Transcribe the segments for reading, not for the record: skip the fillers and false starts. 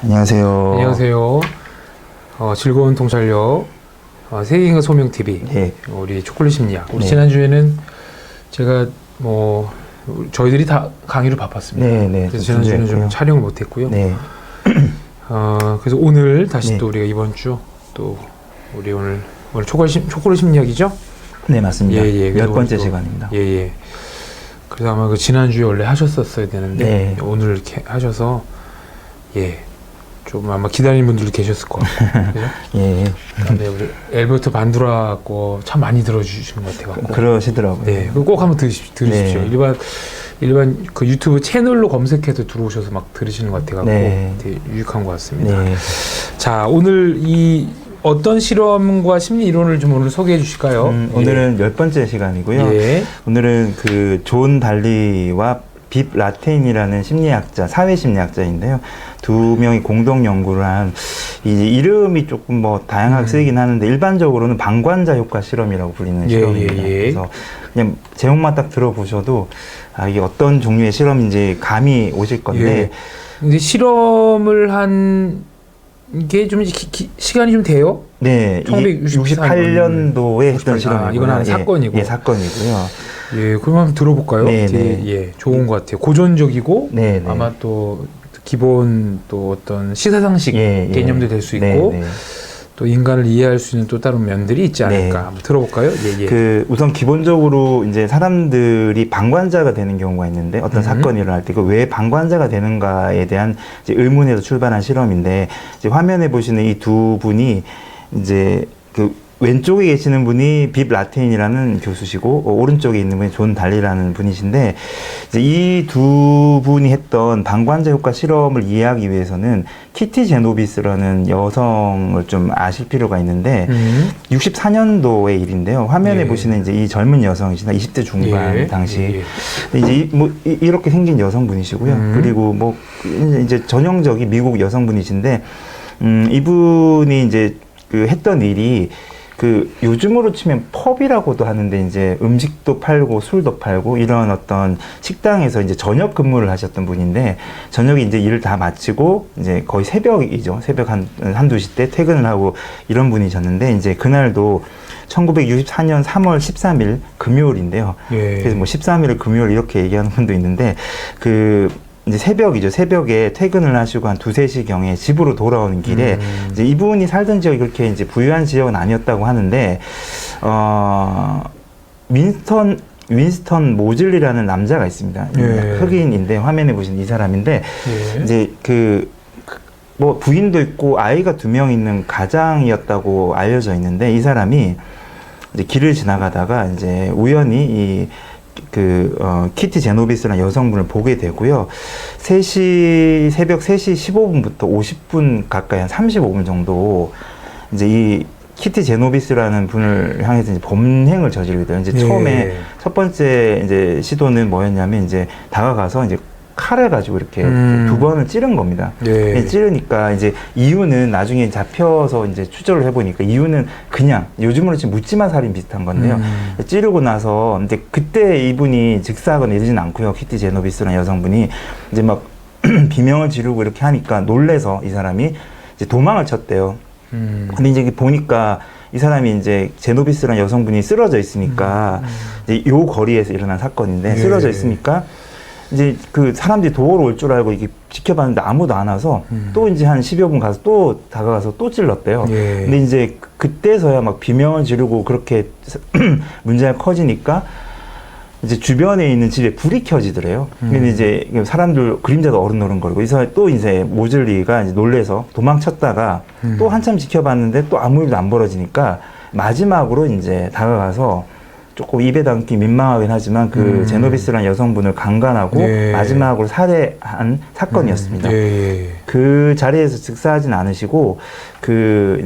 안녕하세요. 안녕하세요. 즐거운 통찰력 세계인간 소명TV 네. 우리 초콜릿 심리학. 우리 네. 지난주에는 제가 저희들이 다 강의로 바빴습니다. 네. 그래서 지난주에는 좀 촬영을 못했고요. 네. 그래서 오늘 다시 네. 또 우리가 이번 주 또 우리 오늘 초콜릿 심리학이죠? 네, 맞습니다. 예. 10번째 시간입니다. 예. 그래서 아마 그 지난주에 원래 하셨었어야 되는데 네. 오늘 이렇게 하셔서 좀 아마 기다리는 분들도 계셨을 것 같고 그죠? 예. 네, 우리 엘버트 반두라 거 참 많이 들어주시는 것 같아요. 그러시더라고요. 네, 그거 꼭 한번 들으십시오. 네. 일반 그 유튜브 채널로 검색해서 들어오셔서 막 들으시는 것 같아갖고 네. 되게 유익한 것 같습니다. 네. 자, 오늘 이 어떤 실험과 심리 이론을 좀 오늘 소개해 주실까요? 오늘은 10번째 시간이고요. 예. 오늘은 그 존 달리와 빕 라테인이라는 심리학자, 사회심리학자인데요. 두 명이 공동 연구를 한, 이제 이름이 조금 다양하게 쓰이긴 하는데, 일반적으로는 방관자 효과 실험이라고 불리는 실험입니다. 그래서 그냥 제목만 딱 들어보셔도, 이게 어떤 종류의 실험인지 감이 오실 건데. 근데 실험을 한 게 좀 시간이 좀 돼요? 네. 1968년도에 했던 실험이고요. 이건 한 사건이고. 예, 사건이고요. 예, 그럼 한번 들어볼까요? 되게, 좋은 것 같아요. 고전적이고 아마 또 기본 또 어떤 시사상식 개념도 될 수 있고 또 인간을 이해할 수 있는 또 다른 면들이 있지 않을까. 한번 들어볼까요? 우선 기본적으로 이제 사람들이 방관자가 되는 경우가 있는데 어떤 사건이 일어날 때 그 왜 방관자가 되는가에 대한 이제 의문에서 출발한 실험인데, 이제 화면에 보시는 이 두 분이 이제 왼쪽에 계시는 분이 빕 라테인이라는 교수시고 오른쪽에 있는 분이 존 달리라는 분이신데, 이제 이 두 분이 했던 방관자 효과 실험을 이해하기 위해서는 키티 제노비스라는 여성을 좀 아실 필요가 있는데 64년도의 일인데요. 화면에 보시는 이제 이 젊은 여성이시나 20대 중반 당시 이제 이렇게 생긴 여성분이시고요. 그리고 이제 전형적인 미국 여성분이신데 이분이 이제 했던 일이 요즘으로 치면 펍이라고도 하는데 이제 음식도 팔고 술도 팔고 이런 어떤 식당에서 이제 저녁 근무를 하셨던 분인데, 저녁에 이제 일을 다 마치고 이제 거의 새벽이죠. 새벽 한두 시 때 퇴근을 하고 이런 분이셨는데, 이제 그날도 1964년 3월 13일 금요일인데요. 그래서 13일 금요일 이렇게 얘기하는 분도 있는데, 이제 새벽이죠. 새벽에 퇴근을 하시고 한 2, 3시경에 집으로 돌아오는 길에 이제 이분이 살던 지역이 그렇게 이제 부유한 지역은 아니었다고 하는데, 윈스턴 모즐리라는 남자가 있습니다. 흑인인데 화면에 보시는 이 사람인데, 이제 부인도 있고 아이가 2명 있는 가장이었다고 알려져 있는데, 이 사람이 이제 길을 지나가다가 이제 우연히 키티 제노비스라는 여성분을 보게 되고요. 새벽 3시 15분부터 50분 가까이 한 35분 정도 이제 이 키티 제노비스라는 분을 향해서 이제 범행을 저지르게 돼요. 이제 처음에 첫 번째 이제 시도는 뭐였냐면, 이제 다가가서 이제 칼을 가지고 이렇게 2번을 찌른 겁니다. 찌르니까 이제 이유는 나중에 잡혀서 이제 추적을 해보니까 이유는 그냥 요즘으로 치면 묻지마 살인 비슷한 건데요. 찌르고 나서 이제 그때 이분이 즉사하거나 이러진 않고요. 키티 제노비스라는 여성분이 이제 막 비명을 지르고 이렇게 하니까 놀래서 이 사람이 이제 도망을 쳤대요. 근데 이제 보니까 이 사람이 이제 제노비스라는 여성분이 쓰러져 있으니까 이제 요 거리에서 일어난 사건인데, 쓰러져 있으니까 이제 사람들이 도우러 올 줄 알고 이게 지켜봤는데 아무도 안 와서 또 이제 한 10여 분 가서 또 다가가서 또 찔렀대요. 근데 이제 그때서야 막 비명을 지르고 그렇게 문제가 커지니까 이제 주변에 있는 집에 불이 켜지더래요. 근데 이제 사람들 그림자도 어른거리고 또 이제 모즐리가 이제 놀래서 도망쳤다가 또 한참 지켜봤는데 또 아무 일도 안 벌어지니까 마지막으로 이제 다가가서 조금 입에 담기 민망하긴 하지만 제노비스라는 여성분을 강간하고 마지막으로 살해한 사건이었습니다. 그 자리에서 즉사하진 않으시고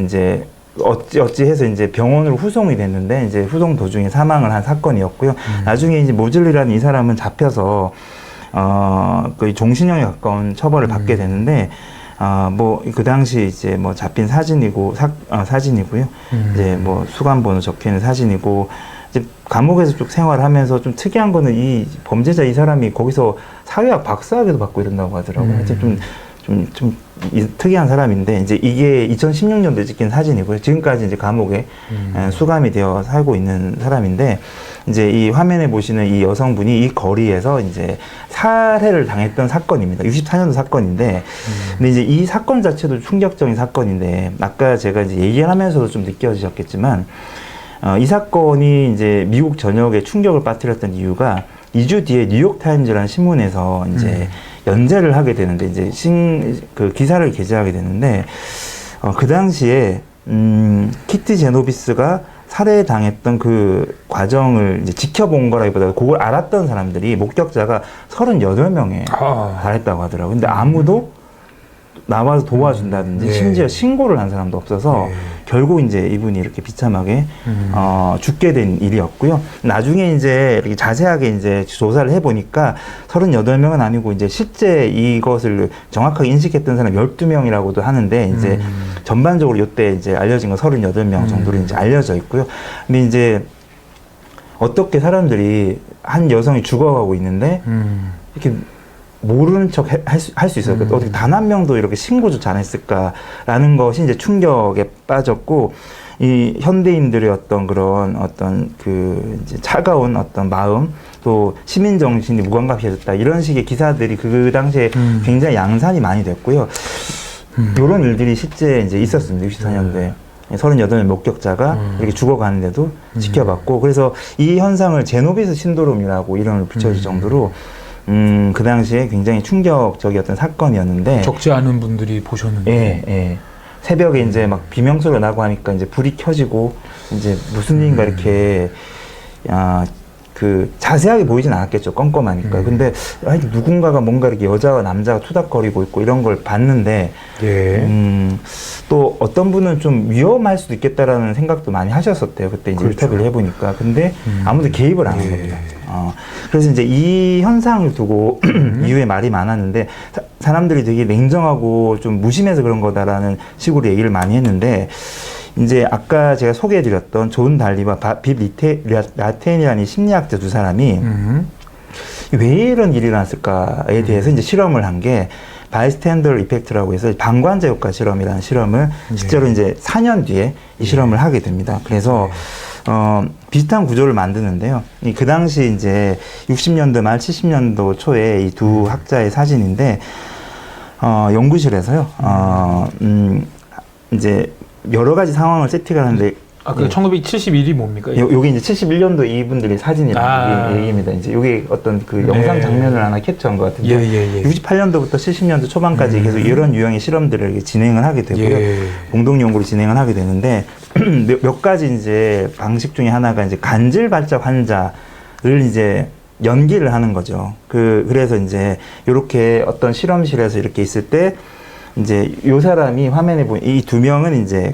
이제 어찌해서 이제 병원으로 후송이 됐는데, 이제 후송 도중에 사망을 한 사건이었고요. 나중에 이제 모즐리라는 이 사람은 잡혀서 거의 종신형에 가까운 처벌을 받게 되는데, 그 당시 이제 잡힌 사진이고요. 이제 수감번호 적혀 있는 사진이고, 이제 감옥에서 쭉 생활하면서 좀 특이한 거는 이 범죄자 이 사람이 거기서 사회학 박사학위도 받고 이런다고 하더라고요. 좀 좀 특이한 사람인데 이제 이게 2016년도에 찍힌 사진이고요. 지금까지 이제 감옥에 수감이 되어 살고 있는 사람인데 이제 이 화면에 보시는 이 여성분이 이 거리에서 이제 살해를 당했던 사건입니다. 64년도 사건인데 근데 이제 이 사건 자체도 충격적인 사건인데 아까 제가 이제 얘기를 하면서도 좀 느껴지셨겠지만 이 사건이 이제 미국 전역에 충격을 빠뜨렸던 이유가 2주 뒤에 뉴욕타임즈라는 신문에서 이제 연재를 하게 되는데 이제 그 기사를 게재하게 되는데 그 당시에 키티 제노비스가 살해당했던 그 과정을 이제 지켜본 거라기보다 그걸 알았던 사람들이 목격자가 38명에 달했다고 하더라고요. 근데 아무도 나와서 도와준다든지 심지어 신고를 한 사람도 없어서 결국 이제 이분이 이렇게 비참하게 죽게 된 일이었고요. 나중에 이제 이렇게 자세하게 이제 조사를 해보니까 38명은 아니고 이제 실제 이것을 정확하게 인식했던 사람 12명이라고도 하는데 이제 전반적으로 이때 이제 알려진 건 38명 정도로 이제 알려져 있고요. 근데 이제 어떻게 사람들이 한 여성이 죽어가고 있는데 이렇게 모르는 척 할 수 있어요. 어떻게 단 한 명도 이렇게 신고조차 안 했을까라는 것이 이제 충격에 빠졌고, 이 현대인들의 어떤 그런 어떤 그 이제 차가운 어떤 마음, 또 시민 정신이 무감각해졌다, 이런 식의 기사들이 그 당시에 굉장히 양산이 많이 됐고요. 이런 일들이 실제 이제 있었습니다. 64년도에. 38명 목격자가 이렇게 죽어가는데도 지켜봤고, 그래서 이 현상을 제노비스 신드롬이라고 이름을 붙여줄 정도로 그 당시에 굉장히 충격적이었던 사건이었는데, 적지 않은 분들이 보셨는데, 예. 새벽에 이제 막 비명소리가 나고 하니까 이제 불이 켜지고 이제 무슨 일인가 이렇게 그 자세하게 보이진 않았겠죠. 껌껌하니까. 근데 누군가가 뭔가 이렇게 여자와 남자가 투닥거리고 있고 이런 걸 봤는데, 또 어떤 분은 좀 위험할 수도 있겠다라는 생각도 많이 하셨었대요. 그때 이제 인터뷰를 해보니까. 근데 아무도 개입을 안 한 겁니다. 그래서 이제 이 현상을 두고 이후에 말이 많았는데, 사람들이 되게 냉정하고 좀 무심해서 그런 거다라는 식으로 얘기를 많이 했는데, 이제 아까 제가 소개해드렸던 존 달리와 빕 라테인이라는 심리학자 두 사람이 왜 이런 일이 일어났을까에 대해서 이제 실험을 한 게 바이스탠더 이펙트라고 해서 방관자 효과 실험이라는 실험을 실제로 이제 4년 뒤에 이 실험을 하게 됩니다. 그래서 비슷한 구조를 만드는데요. 그 당시 이제 60년도 말 70년도 초에 이 두 학자의 사진인데, 연구실에서요, 이제 여러 가지 상황을 세팅을 하는데, 그 1971이 뭡니까? 요게 이제 71년도 이분들의 사진이라는 얘기입니다. 이제 요게 어떤 그 영상 장면을 하나 캡처한 것 같은데, 68년도부터 70년도 초반까지 계속 이런 유형의 실험들을 진행을 하게 되고요. 공동 연구를 진행을 하게 되는데, 몇 가지 이제 방식 중에 하나가 이제 간질 발작 환자를 이제 연기를 하는 거죠. 그래서 이제 요렇게 어떤 실험실에서 이렇게 있을 때, 이제 요 사람이 화면에 보면 이 두 명은 이제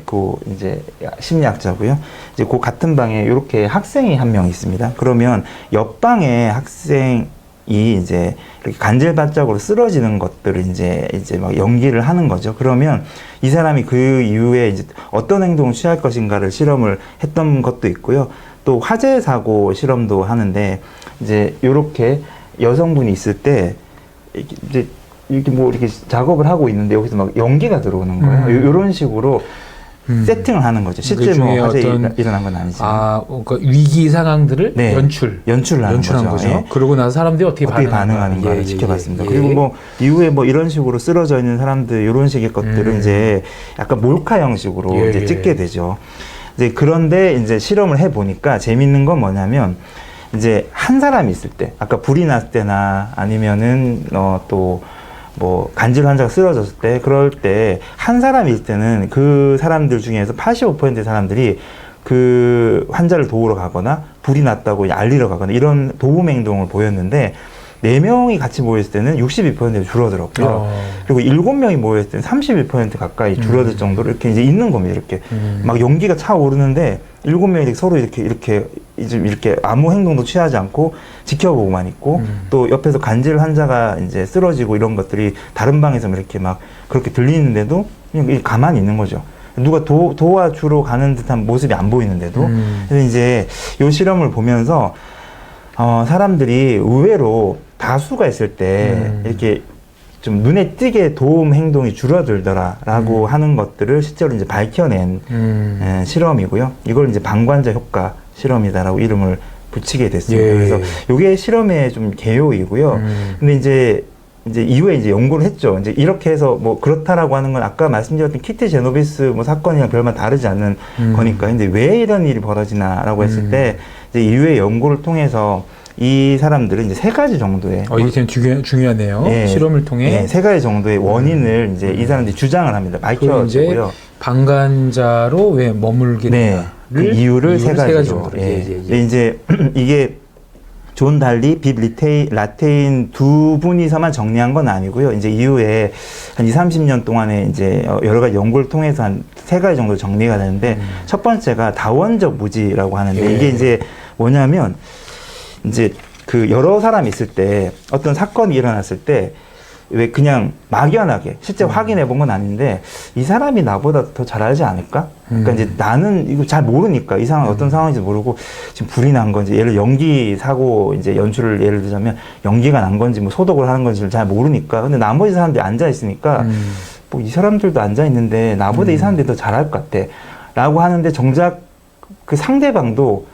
이제 심리학자고요. 이제 그 같은 방에 이렇게 학생이 한 명 있습니다. 그러면 옆방에 학생이 이제 이렇게 간질발작으로 쓰러지는 것들을 이제 막 연기를 하는 거죠. 그러면 이 사람이 그 이후에 이제 어떤 행동을 취할 것인가를 실험을 했던 것도 있고요. 또 화재 사고 실험도 하는데, 이제 이렇게 여성분이 있을 때 이제 이렇게 뭐 이렇게 작업을 하고 있는데 여기서 막 연기가 들어오는 거예요. 이런 식으로 세팅을 하는 거죠. 실제 뭐 화재 일어난 건 아니지만. 그러니까 위기 상황들을 연출을 하는 거죠. 예. 그러고 나서 사람들이 어떻게 반응하는가를 지켜봤습니다. 그리고 뭐 이후에 뭐 이런 식으로 쓰러져 있는 사람들, 이런 식의 것들을 이제 약간 몰카 형식으로 이제 찍게 되죠. 이제 그런데 이제 실험을 해 보니까 재밌는 건 뭐냐면, 이제 한 사람이 있을 때, 아까 불이 났을 때나 아니면은 또 뭐 간질 환자가 쓰러졌을 때, 그럴 때 한 사람일 때는 그 사람들 중에서 85%의 사람들이 그 환자를 도우러 가거나 불이 났다고 알리러 가거나 이런 도움 행동을 보였는데, 4명이 같이 모였을 때는 62%가 줄어들었고요. 그리고 7명이 모였을 때는 31% 가까이 줄어들 정도로 이렇게 이제 있는 겁니다. 이렇게 막 연기가 차오르는데 7명이 서로 이렇게 아무 행동도 취하지 않고 지켜보고만 있고, 또 옆에서 간질 환자가 이제 쓰러지고 이런 것들이 다른 방에서 이렇게 막 그렇게 들리는데도 그냥 가만히 있는 거죠. 누가 도와주러 가는 듯한 모습이 안 보이는데도. 그래서 이제 이 실험을 보면서 사람들이 의외로 다수가 있을 때 이렇게 좀 눈에 띄게 도움 행동이 줄어들더라라고 하는 것들을 실제로 이제 밝혀낸 실험이고요. 이걸 이제 방관자 효과 실험이다라고 이름을 붙이게 됐습니다. 예. 그래서 이게 실험의 좀 개요이고요. 근데 이제 이후에 이제 연구를 했죠. 이제 이렇게 해서 뭐 그렇다라고 하는 건 아까 말씀드렸던 키티 제노비스 뭐 사건이랑 별반 다르지 않는 거니까. 근데 왜 이런 일이 벌어지나라고 했을 때 이제 이후에 연구를 통해서 이 사람들은 이제 3가지 정도의 이게 되게 중요하네요. 예, 실험을 통해 예, 3가지 정도의 원인을 이제 이 사람들이 주장을 합니다. 밝혀지고요. 방관자로 왜 머물게 네, 그 이유를 3가지로. 정도로. 예. 이제 이게 존 달리, 빕 라테인 두 분이서만 정리한 건 아니고요. 이제 이후에 한 30년 동안에 이제 여러 가지 연구를 통해서 한 3가지 정도 정리가 되는데 첫 번째가 다원적 무지라고 하는데 이게 이제 뭐냐면 이제 그 여러 사람이 있을 때 어떤 사건이 일어났을 때 왜 그냥 막연하게 실제 확인해 본 건 아닌데 이 사람이 나보다 더 잘 알지 않을까? 그러니까 이제 나는 이거 잘 모르니까 이 상황 어떤 상황인지 모르고 지금 불이 난 건지 예를 연기 사고 이제 연출을 예를 들자면 연기가 난 건지 뭐 소독을 하는 건지를 잘 모르니까 근데 나머지 사람들이 앉아 있으니까 뭐 이 사람들도 앉아 있는데 나보다 이 사람들이 더 잘할 것 같아 라고 하는데 정작 그 상대방도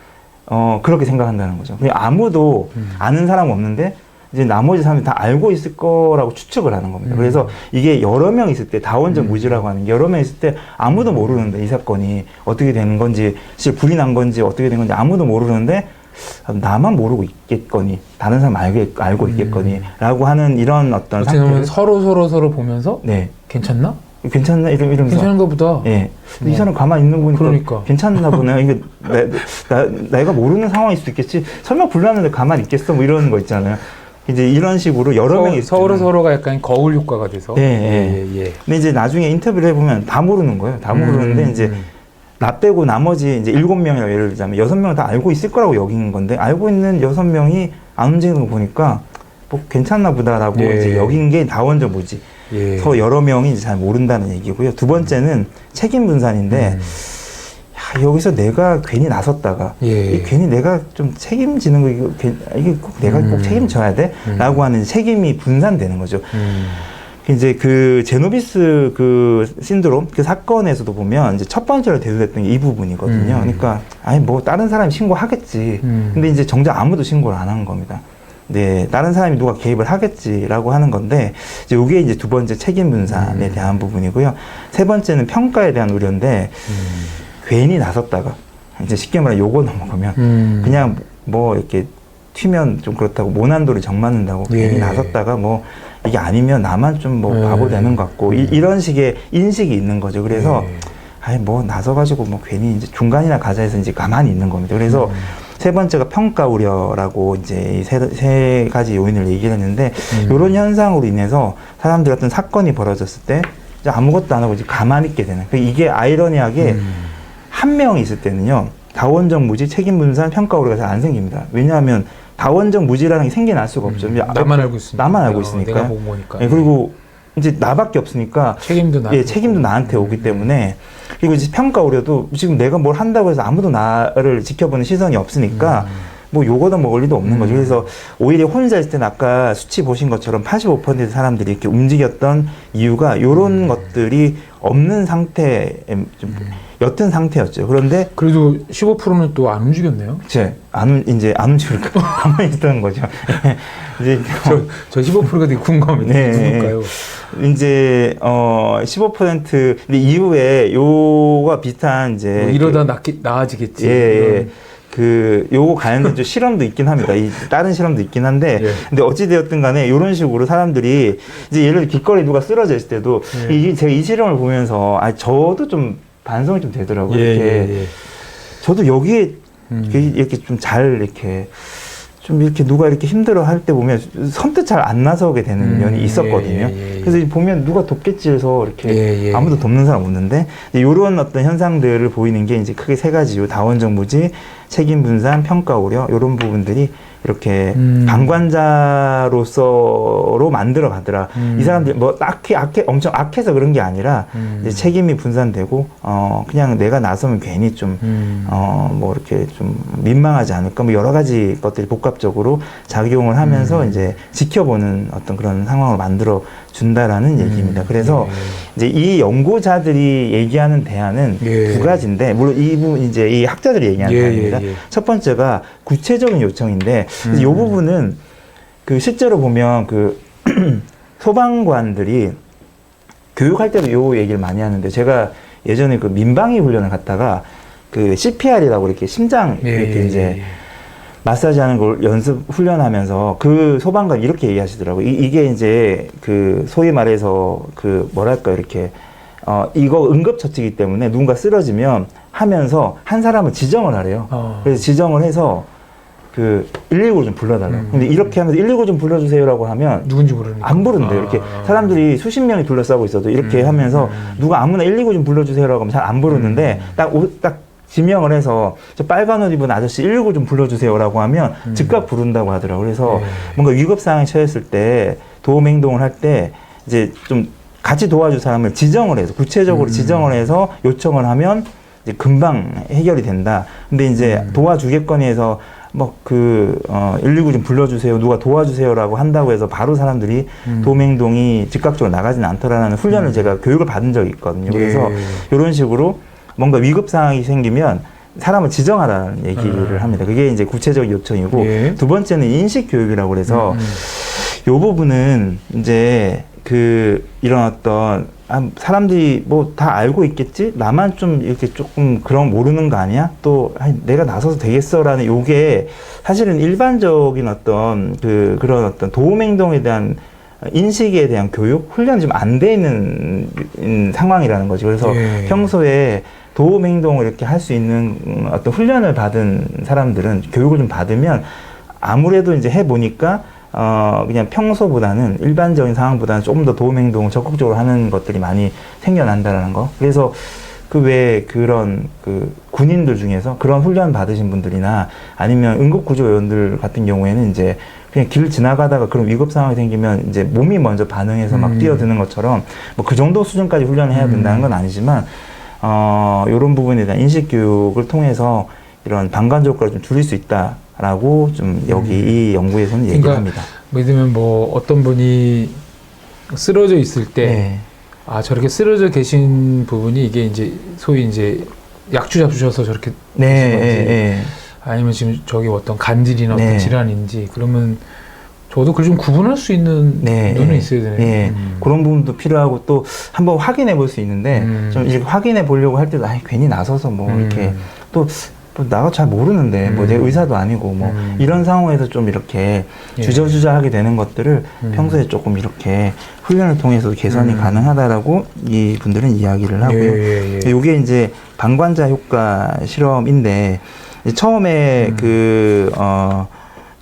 그렇게 생각한다는 거죠. 그냥 아무도 아는 사람 없는데 이제 나머지 사람들이 다 알고 있을 거라고 추측을 하는 겁니다. 그래서 이게 여러 명 있을 때 다원적 무지라고 하는 게 여러 명 있을 때 아무도 모르는데 이 사건이 어떻게 되는 건지 실제 불이 난 건지 어떻게 된 건지 아무도 모르는데 나만 모르고 있겠거니 다른 사람 알고 있겠거니 라고 하는 이런 어떤 상태를 서로 보면서 네. 괜찮나? 이러면서 괜찮은가 보다. 예. 이 사람 가만히 있는 거 보니까 그러니까. 괜찮나 보네. 이게 내가 모르는 상황일 수도 있겠지. 설마 불났는데 가만히 있겠어? 뭐 이런 거 있잖아요. 이제 이런 식으로 여러 명이 서로가 약간 거울 효과가 돼서. 예. 근데 이제 나중에 인터뷰를 해보면 다 모르는 거예요. 다 모르는데 이제 나 빼고 나머지 이제 7명이라고 예를 들자면 6명은 다 알고 있을 거라고 여기는 건데 알고 있는 6명이 안 움직이는 거 보니까 뭐 괜찮나 보다라고 이제 여긴 게 다원적 무지. 서 여러 명이 이제 잘 모른다는 얘기고요. 두 번째는 책임 분산인데 여기서 내가 괜히 나섰다가 괜히 내가 좀 책임지는 거 이게 꼭 내가 꼭 책임져야 돼? 라고 하는 책임이 분산되는 거죠. 이제 그 제노비스 그 신드롬 그 사건에서도 보면 이제 첫 번째로 대두됐던 게 이 부분이거든요. 그러니까 아니 뭐 다른 사람이 신고하겠지. 근데 이제 정작 아무도 신고를 안 한 겁니다. 네, 다른 사람이 누가 개입을 하겠지라고 하는 건데 이제 이게 이제 두 번째 책임 분산에 대한 부분이고요. 세 번째는 평가에 대한 우려인데 괜히 나섰다가 이제 쉽게 말해 요거 넘어가면 그냥 뭐 이렇게 튀면 좀 그렇다고 모난돌이 정맞는다고 괜히 나섰다가 뭐 이게 아니면 나만 좀 뭐 바보 되는 것 같고 이런 식의 인식이 있는 거죠. 그래서 아니 뭐 나서가지고 뭐 괜히 이제 중간이나 가자 해서 이제 가만히 있는 겁니다. 그래서 세 번째가 평가 우려라고 이제 이 세 가지 요인을 얘기를 했는데 이런 현상으로 인해서 사람들 어떤 사건이 벌어졌을 때 이제 아무것도 안 하고 이제 가만히 있게 되는. 이게 아이러니하게 한 명이 있을 때는요 다원적 무지, 책임 분산, 평가 우려가 잘 안 생깁니다. 왜냐하면 다원적 무지라는 게 생겨날 수가 없죠. 나만 알고 있으니까. 나만 알고 있으니까. 내가 본 거니까. 예, 그리고 이제 나밖에 없으니까 책임도 나한테 오기 때문에 그리고 이제 평가 우려도 지금 내가 뭘 한다고 해서 아무도 나를 지켜보는 시선이 없으니까 뭐 요거도 먹을 리도 없는 거죠. 그래서 오히려 혼자 있을 때는 아까 수치 보신 것처럼 85%의 사람들이 이렇게 움직였던 이유가 요런 것들이 없는 상태에 좀 옅은 상태였죠. 그런데 그래도 15%는 또 안 움직였네요. 안 움직일까 가만히 있었던 거죠. 이제 저 15%가 되게 궁금합니다. 누굴까요? 이제 15% 근데 이후에 요가 비슷한 이제 뭐 이러다 나아지겠지. 그 요거 관련된 좀 실험도 있긴 합니다. 다른 실험도 있긴 한데 근데 어찌 되었든 간에 이런 식으로 사람들이 이제 예를 들어 길거리 누가 쓰러져 있을 때도 제가 이 실험을 보면서 저도 좀 반성이 좀 되더라고요. 이렇게 저도 여기에 이렇게 좀 잘 이렇게 좀 이렇게 누가 이렇게 힘들어 할 때 보면 선뜻 잘 안 나서게 되는 면이 있었거든요. 그래서 보면 누가 돕겠지 해서 이렇게 아무도 돕는 사람 없는데 이런 어떤 현상들을 보이는 게 이제 크게 세 가지요. 다원적 무지, 책임 분산, 평가 우려 이런 부분들이 이렇게 방관자로서로 만들어 가더라. 이 사람들 뭐 딱히 엄청 악해서 그런 게 아니라 이제 책임이 분산되고 그냥 내가 나서면 괜히 좀 뭐 이렇게 좀 민망하지 않을까 뭐 여러 가지 것들이 복합적으로 작용을 하면서 이제 지켜보는 어떤 그런 상황을 만들어 준다라는 얘기입니다. 그래서 이제 이 연구자들이 얘기하는 대안은 두 가지인데 물론 이제 이 학자들이 얘기하는 대안입니다. 첫 번째가 구체적인 요청인데 이 부분은 그 실제로 보면 그 소방관들이 교육할 때도 요 얘기를 많이 하는데 제가 예전에 그 민방위 훈련을 갔다가 그 CPR이라고 이렇게 심장 이렇게 이제 마사지하는 걸 연습 훈련하면서 그 소방관 이렇게 얘기하시더라고요. 이게 이제 그 소위 말해서 그 뭐랄까 이렇게 이거 응급처치이기 때문에 누군가 쓰러지면 하면서 한 사람을 지정을 하래요. 그래서 지정을 해서 그 119를 좀 불러달라고. 근데 이렇게 하면서 119 좀 불러주세요라고 하면 누군지 모르니까 안 부른대요. 이렇게 사람들이 수십 명이 둘러싸고 있어도 이렇게 하면서 누가 아무나 119 좀 불러주세요라고 하면 잘 안 부르는데 딱 지명을 해서 저 빨간 옷 입은 아저씨 119 좀 불러주세요라고 하면 즉각 부른다고 하더라고요. 그래서 뭔가 위급 상황에 처했을 때 도움 행동을 할 때 이제 좀 같이 도와줄 사람을 지정을 해서 구체적으로 지정을 해서 요청을 하면 이제 금방 해결이 된다. 근데 이제 도와주겠거니 해서 뭐 119 좀 불러주세요, 누가 도와주세요라고 한다고 해서 바로 사람들이 도움 행동이 즉각적으로 나가지는 않더라는 훈련을 제가 교육을 받은 적이 있거든요. 그래서 이런 식으로 뭔가 위급 상황이 생기면 사람을 지정하라는 얘기를 합니다. 그게 이제 구체적 요청이고 두 번째는 인식 교육이라고 그래서 요 부분은 이제 이런 어떤 사람들이 뭐 다 알고 있겠지? 나만 좀 이렇게 조금 그런 모르는 거 아니야? 또 내가 나서서 되겠어라는 요게 사실은 일반적인 어떤 그런 어떤 도움 행동에 대한 인식에 대한 교육, 훈련이 좀 안 돼 있는 상황이라는 거죠. 그래서 평소에 도움 행동을 이렇게 할 수 있는 어떤 훈련을 받은 사람들은 교육을 좀 받으면 아무래도 이제 해보니까 그냥 평소보다는 일반적인 상황보다는 조금 더 도움 행동을 적극적으로 하는 것들이 많이 생겨난다라는 거. 그래서 왜 그런 군인들 중에서 그런 훈련 받으신 분들이나 아니면 응급구조요원들 같은 경우에는 이제 그냥 길 지나가다가 그런 위급 상황이 생기면 이제 몸이 먼저 반응해서 막 뛰어드는 것처럼 뭐 그 정도 수준까지 훈련을 해야 된다는 건 아니지만 이런 부분에 대한 인식 교육을 통해서 이런 방관 효과를 좀 줄일 수 있다라고 좀 여기 이 연구에서는 얘기를 합니다. 예를 들면 뭐 어떤 분이 쓰러져 있을 때 저렇게 쓰러져 계신 부분이 이게 이제 소위 이제 약주 잡수셔서 저렇게 되신 건지 아니면 지금 저기 어떤 간질이나 어떤 질환인지 그러면 저도 그걸 좀 구분할 수 있는 눈은 있어야 되네요. 그런 부분도 필요하고 또 한번 확인해 볼 수 있는데 좀 이렇게 확인해 보려고 할 때도 괜히 나서서 뭐 이렇게 또 나가 잘 모르는데 뭐 내가 의사도 아니고 뭐 이런 상황에서 좀 이렇게 주저주저하게 되는 것들을 평소에 조금 이렇게 훈련을 통해서 개선이 가능하다라고 이 분들은 이야기를 하고요. 이게 이제 방관자 효과 실험인데 처음에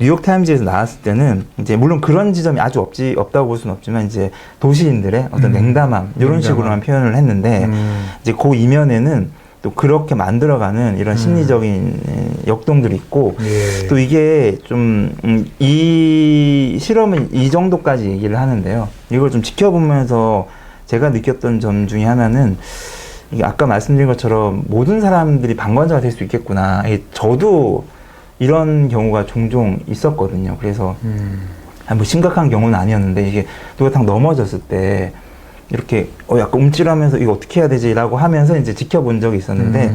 뉴욕 타임즈에서 나왔을 때는 이제 물론 그런 지점이 아주 없다고 볼 수는 없지만 이제 도시인들의 어떤 냉담함 이런 식으로만 표현을 했는데 이제 그 이면에는 또 그렇게 만들어가는 이런 심리적인 역동들이 있고 또 이게 좀 이 실험은 이 정도까지 얘기를 하는데요. 이걸 좀 지켜보면서 제가 느꼈던 점 중에 하나는 이게 아까 말씀드린 것처럼 모든 사람들이 방관자가 될 수 있겠구나. 저도 이런 경우가 종종 있었거든요. 그래서 뭐 심각한 경우는 아니었는데 이게 누가 딱 넘어졌을 때 이렇게 약간 움찔하면서 이거 어떻게 해야 되지라고 하면서 이제 지켜본 적이 있었는데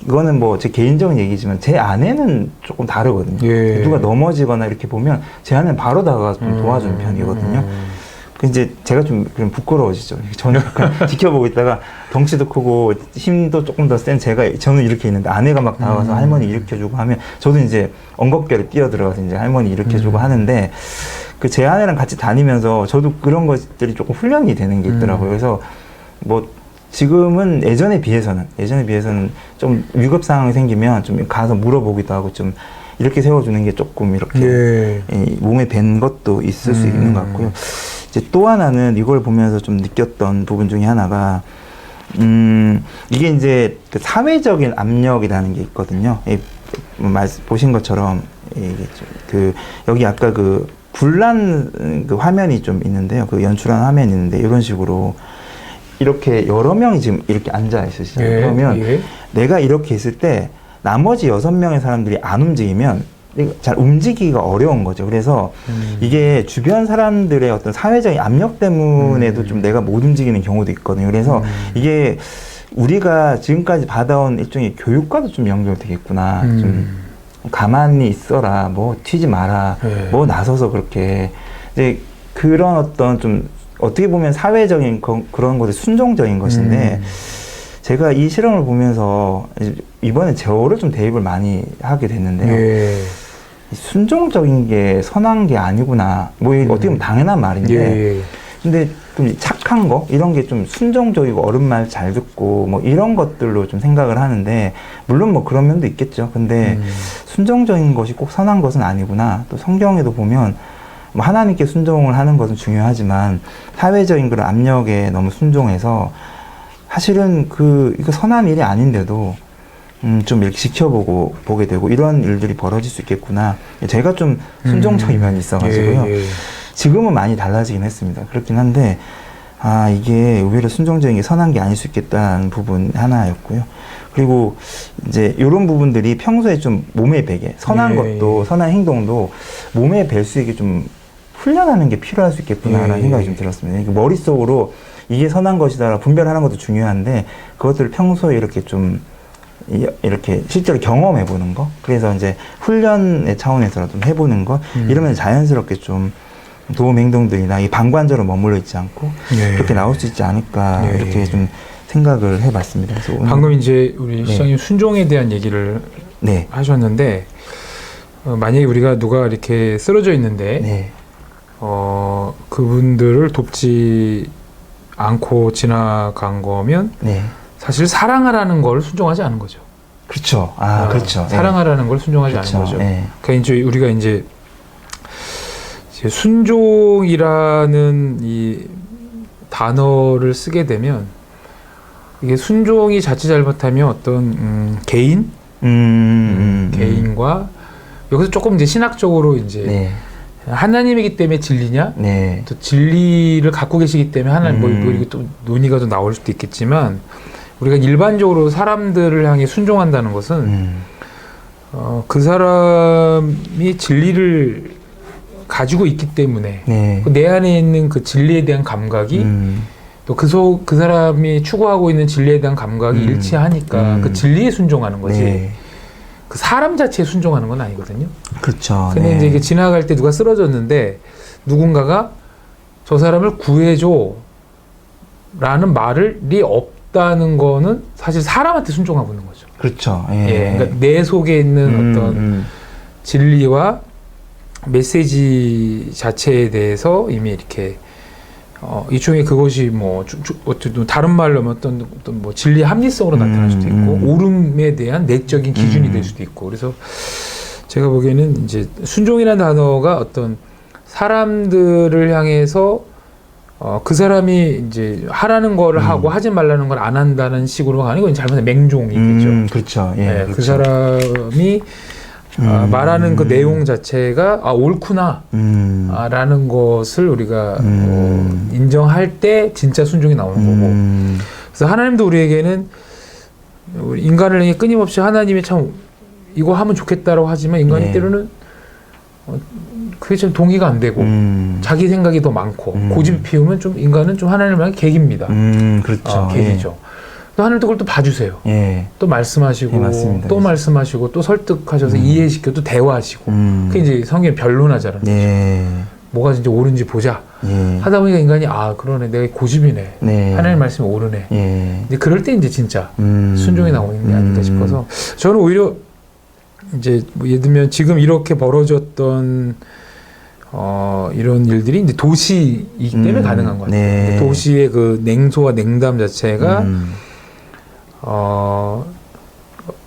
이거는 뭐 제 개인적인 얘기지만 제 아내는 조금 다르거든요. 누가 넘어지거나 이렇게 보면 제 아내는 바로 다가가서 좀 도와주는 편이거든요. 이제 제가 좀 부끄러워지죠. 저는 약간 지켜보고 있다가 덩치도 크고 힘도 조금 더 센 저는 이렇게 있는데 아내가 막 다가가서 할머니 일으켜주고 하면 저도 이제 엉겁결에 뛰어들어가서 이제 할머니 일으켜주고 하는데 제 아내랑 같이 다니면서 저도 그런 것들이 조금 훈련이 되는 게 있더라고요. 그래서 뭐 지금은 예전에 비해서는 좀 위급 상황이 생기면 좀 가서 물어보기도 하고 좀 이렇게 세워주는 게 조금 이렇게 몸에 밴 것도 있을 수 있는 것 같고요. 이제 또 하나는 이걸 보면서 좀 느꼈던 부분 중에 하나가 이게 이제 그 사회적인 압력이라는 게 있거든요. 보신 것처럼 그 여기 아까 그 불난 그 화면이 좀 있는데요. 그 연출한 화면이 있는데 이런 식으로 이렇게 여러 명이 지금 이렇게 앉아 있으시잖아요. 예, 그러면 예. 내가 이렇게 있을 때 나머지 6명의 사람들이 안 움직이면 잘 움직이기가 어려운 거죠. 그래서 이게 주변 사람들의 어떤 사회적인 압력 때문에도 좀 내가 못 움직이는 경우도 있거든요. 그래서 이게 우리가 지금까지 받아온 일종의 교육과도 좀 연결되겠구나. 좀 가만히 있어라, 뭐 튀지 마라, 뭐 나서서 그렇게 이제 그런 어떤 좀 어떻게 보면 사회적인 그런 것에 순종적인 것인데 제가 이 실험을 보면서 이번에 저를 좀 대입을 많이 하게 됐는데요. 예. 순종적인 게 선한 게 아니구나. 뭐 어떻게 보면 당연한 말인데, 예. 근데 좀 착한 거 이런 게 좀 순종적이고 어른 말 잘 듣고 뭐 이런 것들로 좀 생각을 하는데 물론 뭐 그런 면도 있겠죠. 근데 순종적인 것이 꼭 선한 것은 아니구나. 또 성경에도 보면 뭐 하나님께 순종을 하는 것은 중요하지만 사회적인 그런 압력에 너무 순종해서 사실은 이거 선한 일이 아닌데도 좀 이렇게 지켜보게 되고 이런 일들이 벌어질 수 있겠구나. 제가 좀 순종적인 면이 있어가지고요. 예. 지금은 많이 달라지긴 했습니다. 그렇긴 한데 이게 의외로 순종적인 게 선한 게 아닐 수 있겠다는 부분 하나였고요. 그리고 이제 이런 부분들이 평소에 좀 몸에 배게 선한 것도 선한 행동도 몸에 뵐 수 있게 좀 훈련하는 게 필요할 수 있겠구나라는 생각이 좀 들었습니다. 머릿속으로 이게 선한 것이다라 분별하는 것도 중요한데 그것들을 평소에 이렇게 실제로 경험해 보는 거, 그래서 이제 훈련의 차원에서라도 좀 해보는 것, 이러면 자연스럽게 좀 도움 행동들이나 이 방관자로 머물러 있지 않고 그렇게 나올 수 있지 않을까 이렇게 좀 생각을 해봤습니다. 그래서 방금 이제 우리 시장님 순종에 대한 얘기를 하셨는데 만약에 우리가 누가 이렇게 쓰러져 있는데 그분들을 돕지 않고 지나간 거면 사실 사랑하라는 걸 순종하지 않은 거죠. 그렇죠. 그렇죠. 사랑하라는 걸 순종하지 않은 거죠. 그러니까 이제 우리가 이제 순종이라는 이 단어를 쓰게 되면 이게 순종이 자칫 잘못하면 어떤 개인, 개인과 여기서 조금 이제 신학적으로 이제 하나님이기 때문에 진리냐, 또 진리를 갖고 계시기 때문에 하나님 뭐 이게 또 논의가 좀 나올 수도 있겠지만 우리가 일반적으로 사람들을 향해 순종한다는 것은 그 사람이 진리를 가지고 있기 때문에 내 안에 있는 그 진리에 대한 감각이 또 그 사람이 추구하고 있는 진리에 대한 감각이 일치하니까 그 진리에 순종하는 거지 그 사람 자체에 순종하는 건 아니거든요. 그렇죠. 근데 이제 이게 지나갈 때 누가 쓰러졌는데 누군가가 저 사람을 구해줘 라는 말이 없다는 거는 사실 사람한테 순종하고 있는 거죠. 그렇죠. 그러니까 내 속에 있는 어떤 진리와 메시지 자체에 대해서 이미 이렇게 일종의 그것이 뭐 어쨌든 다른 말로 하면 어떤 뭐 진리의 합리성으로 나타날 수도 있고 옳음에 대한 내적인 기준이 될 수도 있고, 그래서 제가 보기에는 이제 순종이라는 단어가 어떤 사람들을 향해서 그 사람이 이제 하라는 걸 하고 하지 말라는 걸 안 한다는 식으로가 아니고 잘못하면 맹종이겠죠. 그렇죠. 그렇죠. 그 사람이 말하는 그 내용 자체가 옳구나 라는 것을 우리가 인정할 때 진짜 순종이 나오는 거고, 그래서 하나님도 우리에게는 인간을 향해 끊임없이 하나님이 참 이거 하면 좋겠다라고 하지만 인간이 때로는 그게 좀 동의가 안 되고 자기 생각이 더 많고 고집 피우면 좀 인간은 좀 하나님을 향해 개깁니다. 그렇죠. 개기죠. 또 하나님도 그걸 또 봐주세요. 또 말씀하시고 또 말씀하시고 또 설득하셔서 이해시켜 또 대화하시고 그게 이제 성경의 변론하자는 거죠. 뭐가 진짜 옳은지 보자 하다 보니까 인간이 그러네, 내가 고집이네, 하나님 말씀이 옳으네. 이제 그럴 때 이제 진짜 순종이 나오는 게 아닐까 싶어서 저는 오히려 이제 뭐 예를 들면 지금 이렇게 벌어졌던 이런 일들이 이제 도시이기 때문에 가능한 것 같아요. 도시의 그 냉소와 냉담 자체가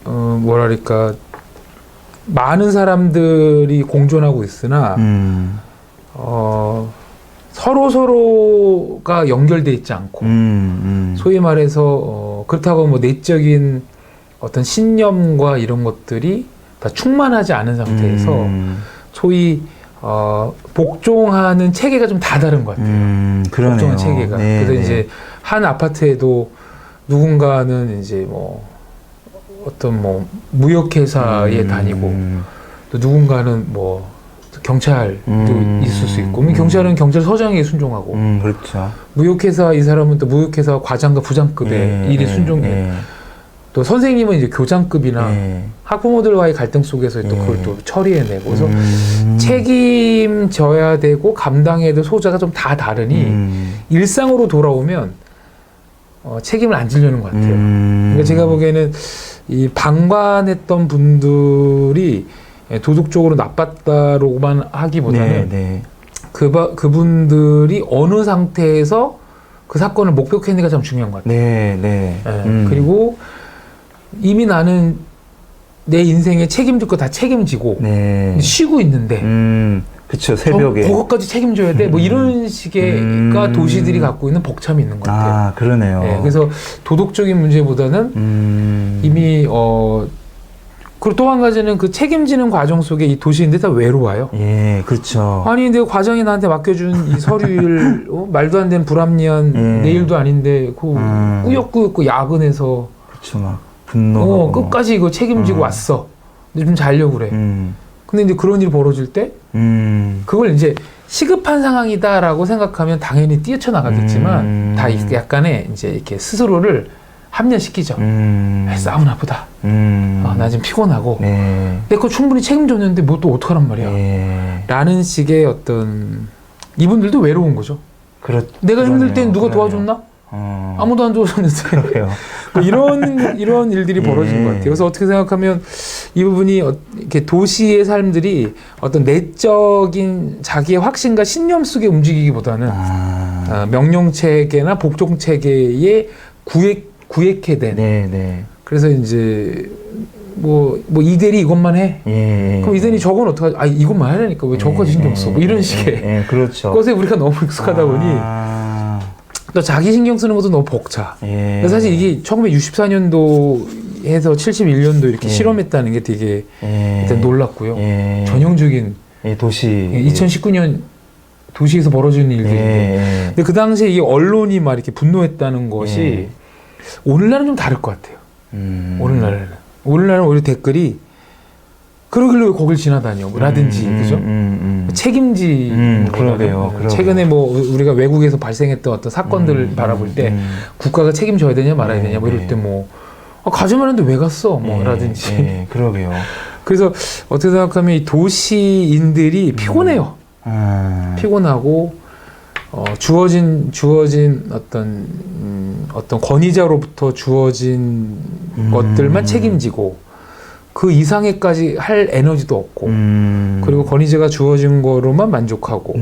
뭐랄까 많은 사람들이 공존하고 있으나 서로가 연결돼 있지 않고 소위 말해서 그렇다고 뭐 내적인 어떤 신념과 이런 것들이 다 충만하지 않은 상태에서 소위 복종하는 체계가 좀 다 다른 것 같아요. 복종하는 체계가. 네, 그래서 네. 이제 한 아파트에도 누군가는 이제 뭐 어떤 뭐 무역회사에 다니고 또 누군가는 뭐 경찰도 있을 수 있고 경찰은 경찰서장에 순종하고 그렇죠. 무역회사 이 사람은 또 무역회사 과장과 부장급의 일에 순종해. 또 선생님은 이제 교장급이나 학부모들과의 갈등 속에서 또 그걸 또 처리해내고 그래서 책임져야 되고 감당해야 될 소자가 좀 다 다르니 일상으로 돌아오면 책임을 안 지려는 것 같아요. 그러니까 제가 보기에는 이 방관했던 분들이 도덕적으로 나빴다로만 하기보다는 그분들이 어느 상태에서 그 사건을 목격했는가 참 중요한 것 같아요. 그리고 이미 나는 내 인생에 책임질 거 다 책임지고 쉬고 있는데 그쵸, 새벽에 그것까지 책임져야 돼? 뭐 이런 식의 도시들이 갖고 있는 벅참이 있는 것 같아요. 아, 그러네요. 그래서 도덕적인 문제보다는 이미 그리고 또 한 가지는 그 책임지는 과정 속에 이 도시인데 다 외로워요. 예, 그렇죠. 아니 내가 과장이 나한테 맡겨준 이 서류를 말도 안 되는 불합리한 내 일도 아닌데 그 꾸역꾸역 야근해서 그렇죠, 막 분노하고 끝까지 이거 책임지고 왔어. 근데 좀 자려고 그래. 근데 이제 그런 일이 벌어질 때 그걸 이제 시급한 상황이다라고 생각하면 당연히 뛰쳐나가겠지만 다 약간의 이제 이렇게 스스로를 합리화시키죠. 싸움 나보다. 나 지금 피곤하고. 내거 충분히 책임졌는데 뭐 또 어떡하란 말이야. 라는 식의 어떤 이분들도 외로운 거죠. 내가 힘들 땐 누가 도와줬나? 아무도 안 도와줬는데. 이런 일들이 벌어진 것 같아요. 그래서 어떻게 생각하면 이 부분이 이렇게 도시의 삶들이 어떤 내적인 자기의 확신과 신념 속에 움직이기보다는 명령 체계나 복종 체계에 구획화된. 그래서 이제 뭐 이대리 이것만 해. 그럼 이대리 저건 어떡하지? 이것만 하려니까 왜 저거까지 신경 써? 뭐 이런 식의 그렇죠. 것에 우리가 너무 익숙하다 보니 또 자기 신경 쓰는 것도 너무 벅차. 그래서 사실 이게 1964년도 해서 71년도 이렇게 실험했다는 게 되게 일단 놀랍고요. 전형적인 도시 2019년 도시에서 벌어지는 일들인데 근데 그 당시에 이 언론이 막 이렇게 분노했다는 것이 오늘날은 좀 다를 것 같아요. 오늘날은 오히려 댓글이 그러길래 왜 거길 지나다녀 라든지 그죠? 책임지 그러게요. 최근에 뭐 우리가 외국에서 발생했던 어떤 사건들을 바라볼 때 국가가 책임져야 되냐 말아야 되냐 뭐 이럴 때 뭐 가지만 했는데 왜 갔어 뭐 라든지 그러게요. 그래서 어떻게 생각하면 이 도시인들이 피곤해요. 피곤하고 주어진 어떤 권위자로부터 주어진 것들만 책임지고 그 이상에까지 할 에너지도 없고 그리고 권위자가 주어진 거로만 만족하고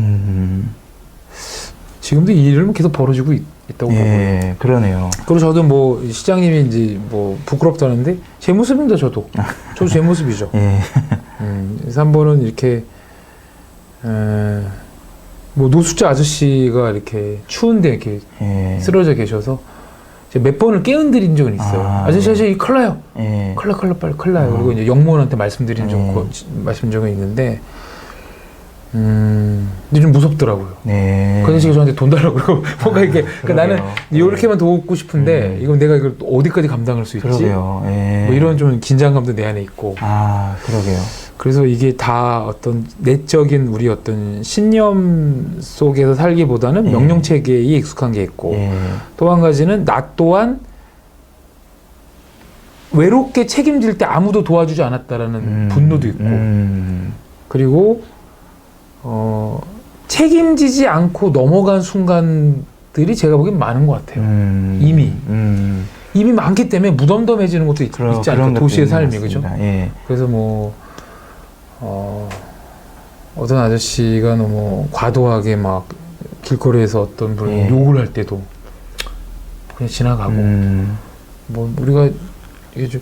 지금도 이 일은 계속 벌어지고 있다고 보고요. 그러네요. 그리고 저도 뭐 시장님이 이제 뭐 부끄럽다는데 제 모습입니다. 저도 제 모습이죠. 그래서 한 번은 이렇게 뭐 노숙자 아저씨가 이렇게 추운데 이렇게 쓰러져 계셔서 몇 번을 깨어드린 적은 있어요. 아저씨 큰일 나요. 큰일 나요. 그리고 이제 영무원한테 말씀드린 적은 있는데 근데 좀 무섭더라고요. 그 아저씨가 저한테 돈 달라고 그러고 뭔가 이렇게 그러니까 나는 이렇게만 도우고 싶은데 이건 내가 이걸 어디까지 감당할 수 있지? 뭐 이런 좀 긴장감도 내 안에 있고. 그러게요. 그래서 이게 다 어떤 내적인 우리 어떤 신념 속에서 살기보다는 명령 체계에 익숙한 게 있고 또 한 가지는 나 또한 외롭게 책임질 때 아무도 도와주지 않았다라는 분노도 있고 그리고 책임지지 않고 넘어간 순간들이 제가 보기엔 많은 것 같아요. 이미 많기 때문에 무덤덤해지는 것도 있지 않을까 도시의 삶이 그죠? 그래서 뭐 어떤 아저씨가 너무 과도하게 막 길거리에서 어떤 분이 욕을 할 때도 그냥 지나가고 뭐 우리가 이게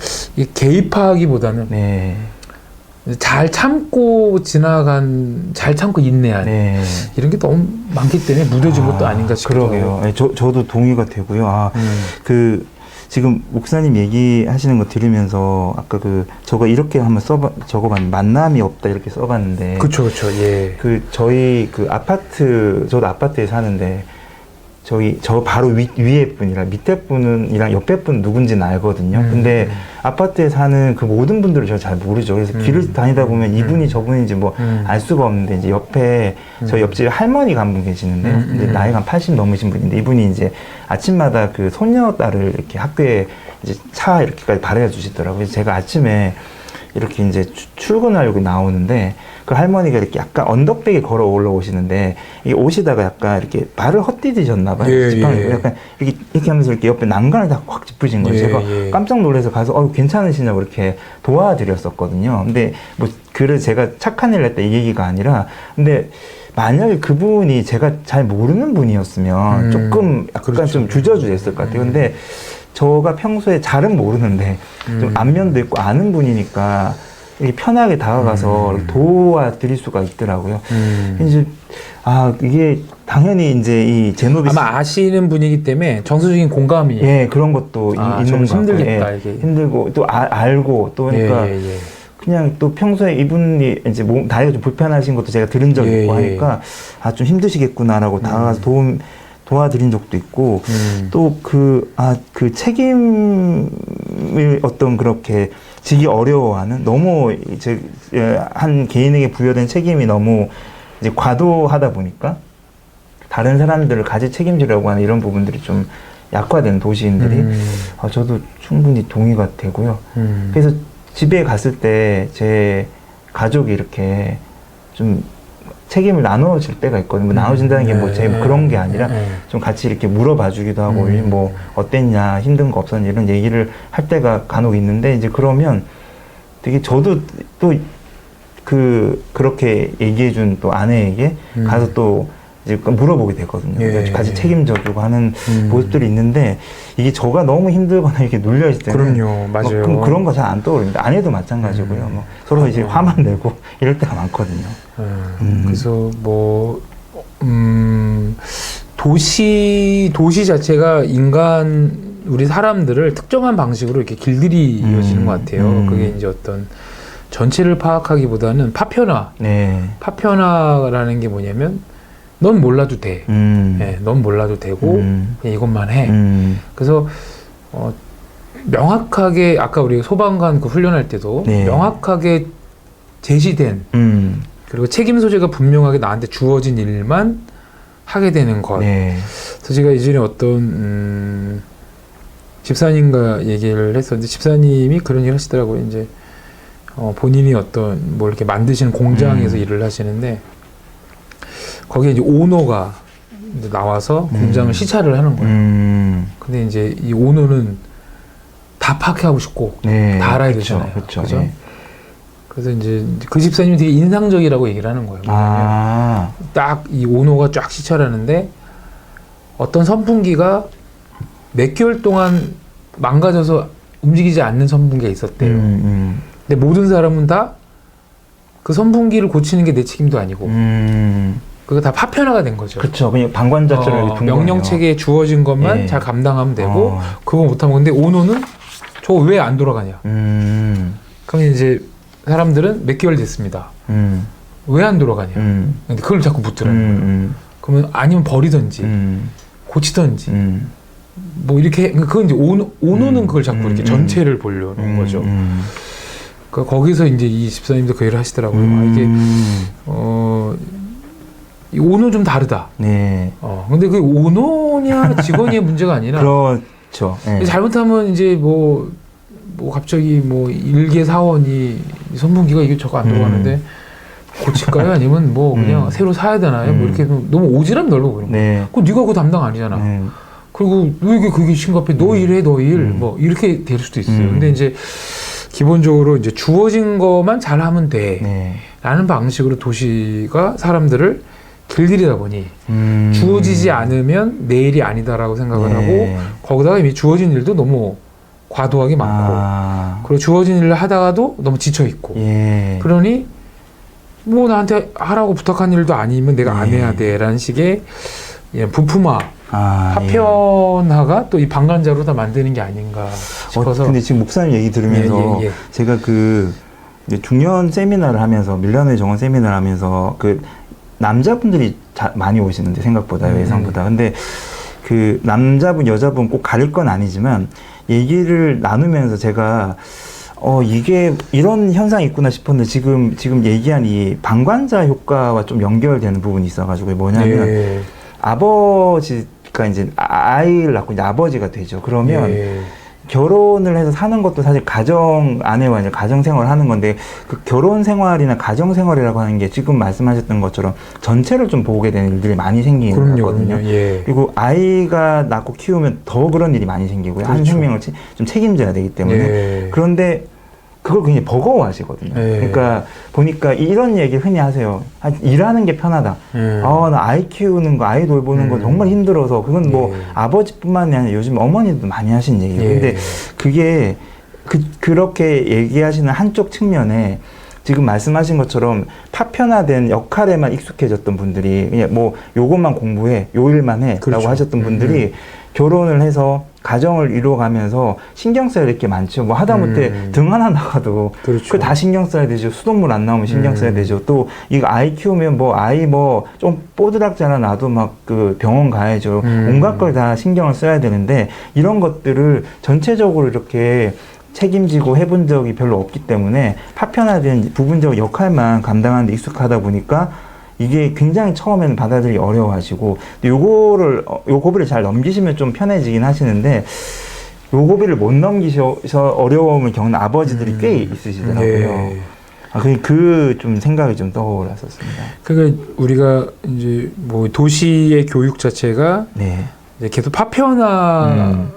개입하기보다는 잘 참고 잘 참고 인내한 네. 이런 게 너무 많기 때문에 무뎌진 것도 아닌가 싶어요. 그러게요. 네, 저도 동의가 되고요. 지금 목사님 얘기하시는 거 들으면서 아까 저거 이렇게 한번 적어봤는데 만남이 없다 이렇게 써봤는데. 그렇죠. 예. 저희 저도 아파트에 사는데 저 바로 위에 분이랑 밑에 분이랑 옆에 분 누군지는 알거든요. 근데 아파트에 사는 그 모든 분들을 제가 잘 모르죠. 그래서 길을 다니다 보면 이분이 저분인지 뭐 알 수가 없는데 이제 옆에 저 옆집에 할머니가 한 분 계시는데요. 근데 나이가 한 80 넘으신 분인데 이분이 이제 아침마다 그 손녀딸을 이렇게 학교에 이제 차 이렇게까지 바래다 주시더라고요. 그래서 제가 아침에 이렇게 이제 출근하려고 나오는데 그 할머니가 이렇게 약간 언덕배기 걸어 올라오시는데 이게 오시다가 약간 이렇게 발을 헛디디셨나 봐요. 예. 약간 이렇게 하면서 이렇게 옆에 난간을 다 확 짚으신 거예요. 제가 깜짝 놀라서 가서 괜찮으시냐고 이렇게 도와드렸었거든요. 근데 뭐 그래서 제가 착한 일 했다 이 얘기가 아니라 근데 만약에 그분이 제가 잘 모르는 분이었으면 조금 약간 그렇죠. 좀 주저주저했을 것 같아요. 근데 저가 평소에 잘은 모르는데 좀 안면도 있고 아는 분이니까 이렇게 편하게 다가가서 도와드릴 수가 있더라고요. 이제 이게 당연히 이제 이 제노비스 아마 아시는 분이기 때문에 정서적인 공감이 그런 것도 있는 것 힘들겠다 이게 힘들고 또 알고 또 그러니까 그냥 또 평소에 이분이 이제 나이가 좀 불편하신 것도 제가 들은 적이 있고 하니까 좀 힘드시겠구나라고 다가가서 도와드린 적도 있고 또 그 책임을 어떤 그렇게 지기 어려워하는 너무 이제 한 개인에게 부여된 책임이 너무 이제 과도하다 보니까 다른 사람들을 같이 책임지려고 하는 이런 부분들이 좀 약화된 도시인들이 저도 충분히 동의가 되고요. 그래서 집에 갔을 때 제 가족이 이렇게 좀 책임을 나눠줄 때가 있거든요. 뭐 나눠준다는 게 뭐 제 그런 게 아니라 좀 같이 이렇게 물어봐 주기도 하고 뭐 어땠냐 힘든 거 없었냐 이런 얘기를 할 때가 간혹 있는데 이제 그러면 되게 저도 또 그렇게 얘기해 준 또 아내에게 가서 또 이제 물어보게 되거든요. 같이 책임져주고 하는 모습들이 있는데 이게 저가 너무 힘들거나 이렇게 눌려 있을 때는 그럼요, 맞아요. 그런 거 잘 안 떠오릅니다. 아내도 마찬가지고요. 뭐 서로 이제 화만 내고 이럴 때가 많거든요. 그래서 뭐 도시 자체가 우리 사람들을 특정한 방식으로 이렇게 길들이 이어지는 것 같아요. 그게 이제 어떤 전체를 파악하기보다는 파편화라는 게 뭐냐면 넌 몰라도 돼. 넌 몰라도 되고 그냥 이것만 해. 그래서 명확하게 아까 우리 소방관 그 훈련할 때도 명확하게 제시된 그리고 책임 소재가 분명하게 나한테 주어진 일만 하게 되는 것. 그래서 제가 이전에 어떤 집사님과 얘기를 했었는데 집사님이 그런 일을 하시더라고요. 이제 본인이 어떤 뭘 이렇게 만드시는 공장에서 일을 하시는데 거기에 이제 오너가 이제 나와서 공장을 시찰을 하는 거예요. 근데 이제 이 오너는 다 파악하고 싶고 다 알아야 되잖아요. 그렇죠? 그래서 이제 그 집사님이 되게 인상적이라고 얘기를 하는 거예요. 딱 이 오너가 쫙 시찰하는데 어떤 선풍기가 몇 개월 동안 망가져서 움직이지 않는 선풍기가 있었대요. 근데 모든 사람은 다 그 선풍기를 고치는 게 내 책임도 아니고 그거 다 파편화가 된 거죠. 그렇죠. 그냥 방관자처럼 명령 체계에 주어진 것만 잘 감당하면 되고 그거 못하면 근데 오너는 저거 왜 안 돌아가냐. 그럼 이제 사람들은 몇 개월 됐습니다. 왜 안 돌아가냐. 근데 그걸 자꾸 묻더라고요. 그러면 아니면 버리든지 고치든지 뭐 이렇게 그건 이제 오너는 그걸 자꾸 이렇게 전체를 보려는 거죠. 그러니까 거기서 이제 이 집사님도 그 일을 하시더라고요. 이게 이 오너 좀 다르다. 근데 그 오너냐 직원이의 문제가 아니라 그렇죠. 잘못하면 이제 뭐 갑자기 뭐 일개 사원이 선풍기가 이게 저거 안 들어가는데 고칠까요? 아니면 뭐 그냥 새로 사야 되나요? 뭐 이렇게 너무 오지랖 넓어 보이는 거예요. 그럼 네가 그거 담당 아니잖아. 그리고 왜 그게 심각해? 너 일해, 너 일. 뭐 이렇게 될 수도 있어요. 근데 이제 기본적으로 이제 주어진 것만 잘하면 돼. 라는 방식으로 도시가 사람들을 길들이다 보니 주어지지 않으면 내 일이 아니다라고 생각을 하고 거기다가 이미 주어진 일도 너무 과도하게 많고 그리고 주어진 일을 하다가도 너무 지쳐 있고 그러니 뭐 나한테 하라고 부탁한 일도 아니면 내가 안 해야 돼라는 식의 부품화 파편화가 또 이 방관자로 다 만드는 게 아닌가 싶어서. 근데 지금 목사님 얘기 들으면서 제가 그 중년 세미나를 하면서 밀라노의 정원 세미나를 하면서 그 남자분들이 많이 오시는데 생각보다 예상보다. 근데 그 남자분 여자분 꼭 가릴 건 아니지만 얘기를 나누면서 제가 이게 이런 현상이 있구나 싶었는데 지금 얘기한 이 방관자 효과와 좀 연결되는 부분이 있어가지고 뭐냐면 아버지가 이제 아이를 낳고 이제 아버지가 되죠. 그러면 결혼을 해서 사는 것도 사실 가정 아내와 이제 가정 생활을 하는 건데 그 결혼 생활이나 가정 생활이라고 하는 게 지금 말씀하셨던 것처럼 전체를 좀 보게 되는 일들이 많이 생기는 거거든요. 그리고 아이가 낳고 키우면 더 그런 일이 많이 생기고요. 한 생명을 좀 책임져야 되기 때문에 그런데 그걸 굉장히 버거워하시거든요. 그러니까 보니까 이런 얘기 흔히 하세요. 일하는 게 편하다. 나 아이 키우는 거, 아이 돌보는 거 정말 힘들어서 그건 뭐 아버지뿐만이 아니라 요즘 어머니도 많이 하시는 얘기예요. 근데 그게 그렇게 얘기하시는 한쪽 측면에 지금 말씀하신 것처럼 파편화된 역할에만 익숙해졌던 분들이 그냥 뭐 요것만 공부해, 요 일만 해 라고 하셨던 분들이 결혼을 해서 가정을 이루어가면서 신경 써야 될 게 많죠. 뭐 하다못해 등 하나 나가도 그거 다 신경 써야 되죠. 수돗물 안 나오면 신경 써야 되죠. 또 이거 아이 키우면 뭐 아이 뭐 좀 뽀드락자나 나도 막 그 병원 가야죠. 온갖 걸 다 신경을 써야 되는데 이런 것들을 전체적으로 이렇게 책임지고 해본 적이 별로 없기 때문에 파편화된 부분적 역할만 감당하는 데 익숙하다 보니까 이게 굉장히 처음에는 받아들이기 어려워하시고 요거를 요 고비를 잘 넘기시면 좀 편해지긴 하시는데 요 고비를 못 넘기셔서 어려움을 겪는 아버지들이 꽤 있으시더라고요. 그 좀 생각이 좀 떠올랐었습니다. 그러니까 우리가 이제 뭐 도시의 교육 자체가 이제 계속 파편화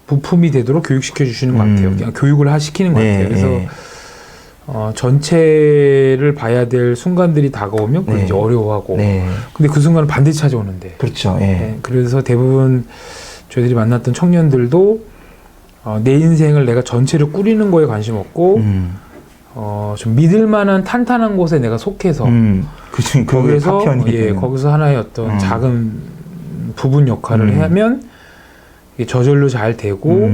부품이 되도록 교육시켜 주시는 것 같아요. 그냥 교육을 시키는 것 같아요. 그래서 전체를 봐야 될 순간들이 다가오면 그걸 이제 어려워하고 근데 그 순간은 반드시 찾아오는데 그렇죠. 그래서 대부분 저희들이 만났던 청년들도 내 인생을 내가 전체를 꾸리는 거에 관심 없고 좀 믿을 만한 탄탄한 곳에 내가 속해서 거기서 거기서 하나의 어떤 작은 부분 역할을 하면 이게 저절로 잘 되고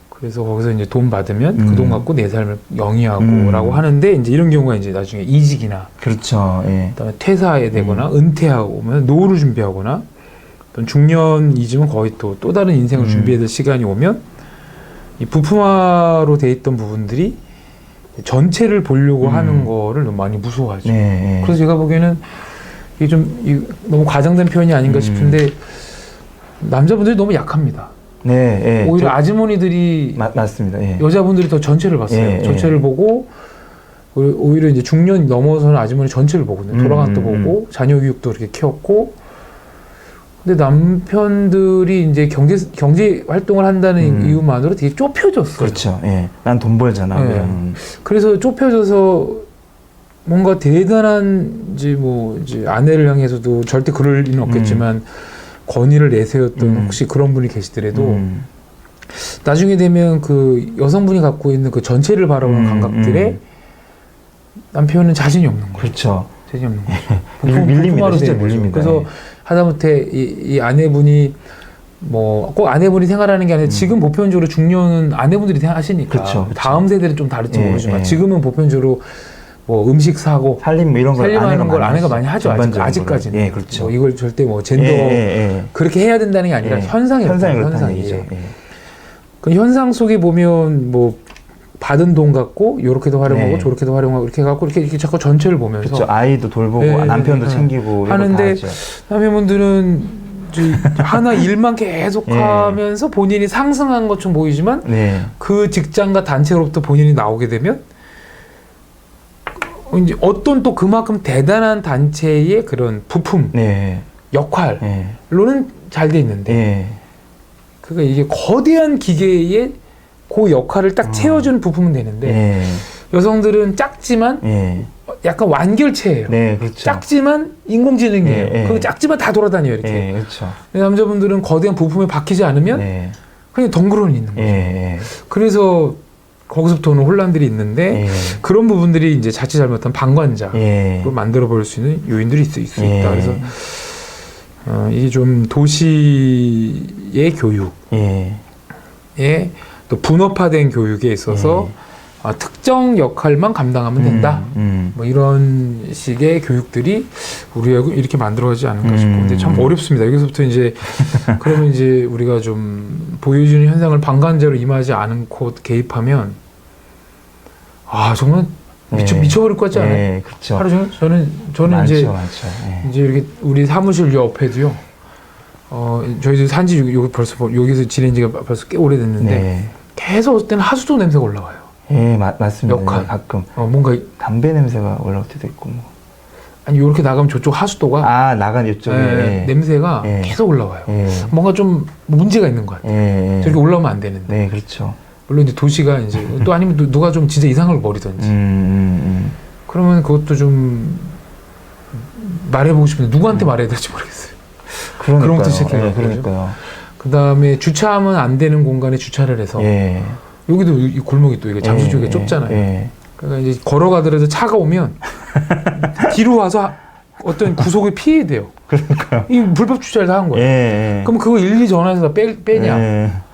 그래서 거기서 이제 돈 받으면 그 돈 갖고 내 삶을 영위하고라고 하는데 이제 이런 경우가 이제 나중에 이직이나 그다음에 퇴사에 되거나 은퇴하고 오면 노후를 준비하거나 어떤 중년이지만 거의 또 다른 인생을 준비해야 될 시간이 오면 이 부품화로 돼 있던 부분들이 전체를 보려고 하는 거를 너무 많이 무서워하죠. 그래서 제가 보기에는 이게 좀 너무 과장된 표현이 아닌가 싶은데 남자분들이 너무 약합니다. 오히려 아주머니들이 맞습니다. 여자분들이 더 전체를 봤어요. 전체를 보고 오히려 이제 중년 넘어서는 아주머니 전체를 보거든요. 돌아갔다 보고 자녀 교육도 이렇게 키웠고 근데 남편들이 이제 경제 활동을 한다는 이유만으로 되게 좁혀졌어요. 그렇죠. 난 돈 벌잖아. 그래서 좁혀져서 뭔가 대단한 이제 아내를 향해서도 절대 그럴 리는 없겠지만 권위를 내세웠던 혹시 그런 분이 계시더라도 나중에 되면 그 여성분이 갖고 있는 그 전체를 바라보는 감각들에 남편은 자신이 없는 거예요. 그렇죠. 자신이 없는 거예요. 밀립니다. 진짜 밀립니다. 그래서 하다못해 이 아내분이 뭐 꼭 아내분이 생활하는 게 아니라 지금 보편적으로 중년은 아내분들이 생활하시니까 그쵸. 다음 세대는 좀 다를지 모르지만 지금은 보편적으로 뭐 음식 사고 살림 뭐 이런 걸 아내가 많이 하죠. 아직까지는. 그렇죠. 뭐 이걸 절대 뭐 젠더 그렇게 해야 된다는 게 아니라 현상이죠. 그 현상 속에 보면 뭐 받은 돈 갖고 요렇게도 활용하고 저렇게도 활용하고 이렇게 갖고 이렇게 자꾸 전체를 보면서 그렇죠. 아이도 돌보고 남편도 챙기고 하는데 남편분들은 하나 일만 계속 하면서 본인이 상승한 것처럼 보이지만 그 직장과 단체로부터 본인이 나오게 되면 이제 어떤 또 그만큼 대단한 단체의 그런 부품 역할로는 잘 돼 있는데 그러니까 이게 거대한 기계의 그 역할을 딱 채워주는 부품은 되는데 여성들은 작지만 약간 완결체예요. 그렇죠. 작지만 인공지능이에요. 그리고 작지만 다 돌아다녀요 이렇게. 남자분들은 거대한 부품에 박히지 않으면 그냥 덩그러니 있는 거죠. 예. 그래서 거기서부터 오는 혼란들이 있는데 예. 그런 부분들이 이제 자칫 잘못하면 방관자로 예. 만들어 버릴 수 있는 요인들이 있을 수 예. 있다. 그래서 이게 좀 도시의 교육에 또 분업화된 교육에 있어서 특정 역할만 감당하면 된다. 뭐 이런 식의 교육들이 우리하고 이렇게 만들어지지 않을까 싶고, 근데 참 어렵습니다. 여기서부터 이제 그러면 이제 우리가 좀 보여주는 현상을 방관자로 임하지 않고 개입하면 정말 미쳐버릴 것 같지 않아요? 예, 그렇죠. 하루 종일 저는 많죠, 이제 많죠. 예. 이제 이렇게 우리 사무실 옆에도요. 저희도 산지 여기 벌써 여기서 지낸 지가 벌써 꽤 오래됐는데 계속 어떨 때는 하수도 냄새가 올라와요. 예, 맞습니다. 역할. 가끔 뭔가 담배 냄새가 올라올 때도 있고 뭐. 아니 이렇게 나가면 저쪽 하수도가 나간 이쪽에 냄새가 계속 올라와요. 뭔가 좀 문제가 있는 것 같아요. 저렇게 올라오면 안 되는데. 네, 그렇죠. 물론 이제 도시가 이제 또 아니면 누가 좀 진짜 이상한 걸 버리든지. 그러면 그것도 좀 말해보고 싶은데 누구한테 말해야 될지 모르겠어요. 그런 것도 시작해요. 그러니까요. 그 다음에 주차하면 안 되는 공간에 주차를 해서 여기도 이 골목이 또 이게 잠수 쪽에 좁잖아요. 그러니까 이제 걸어가더라도 차가 오면 뒤로 와서 어떤 구속을 피해야 돼요. 그러니까요. 이 불법 주차를 다 한 거예요. 그럼 그거 일일이 전화해서 빼냐?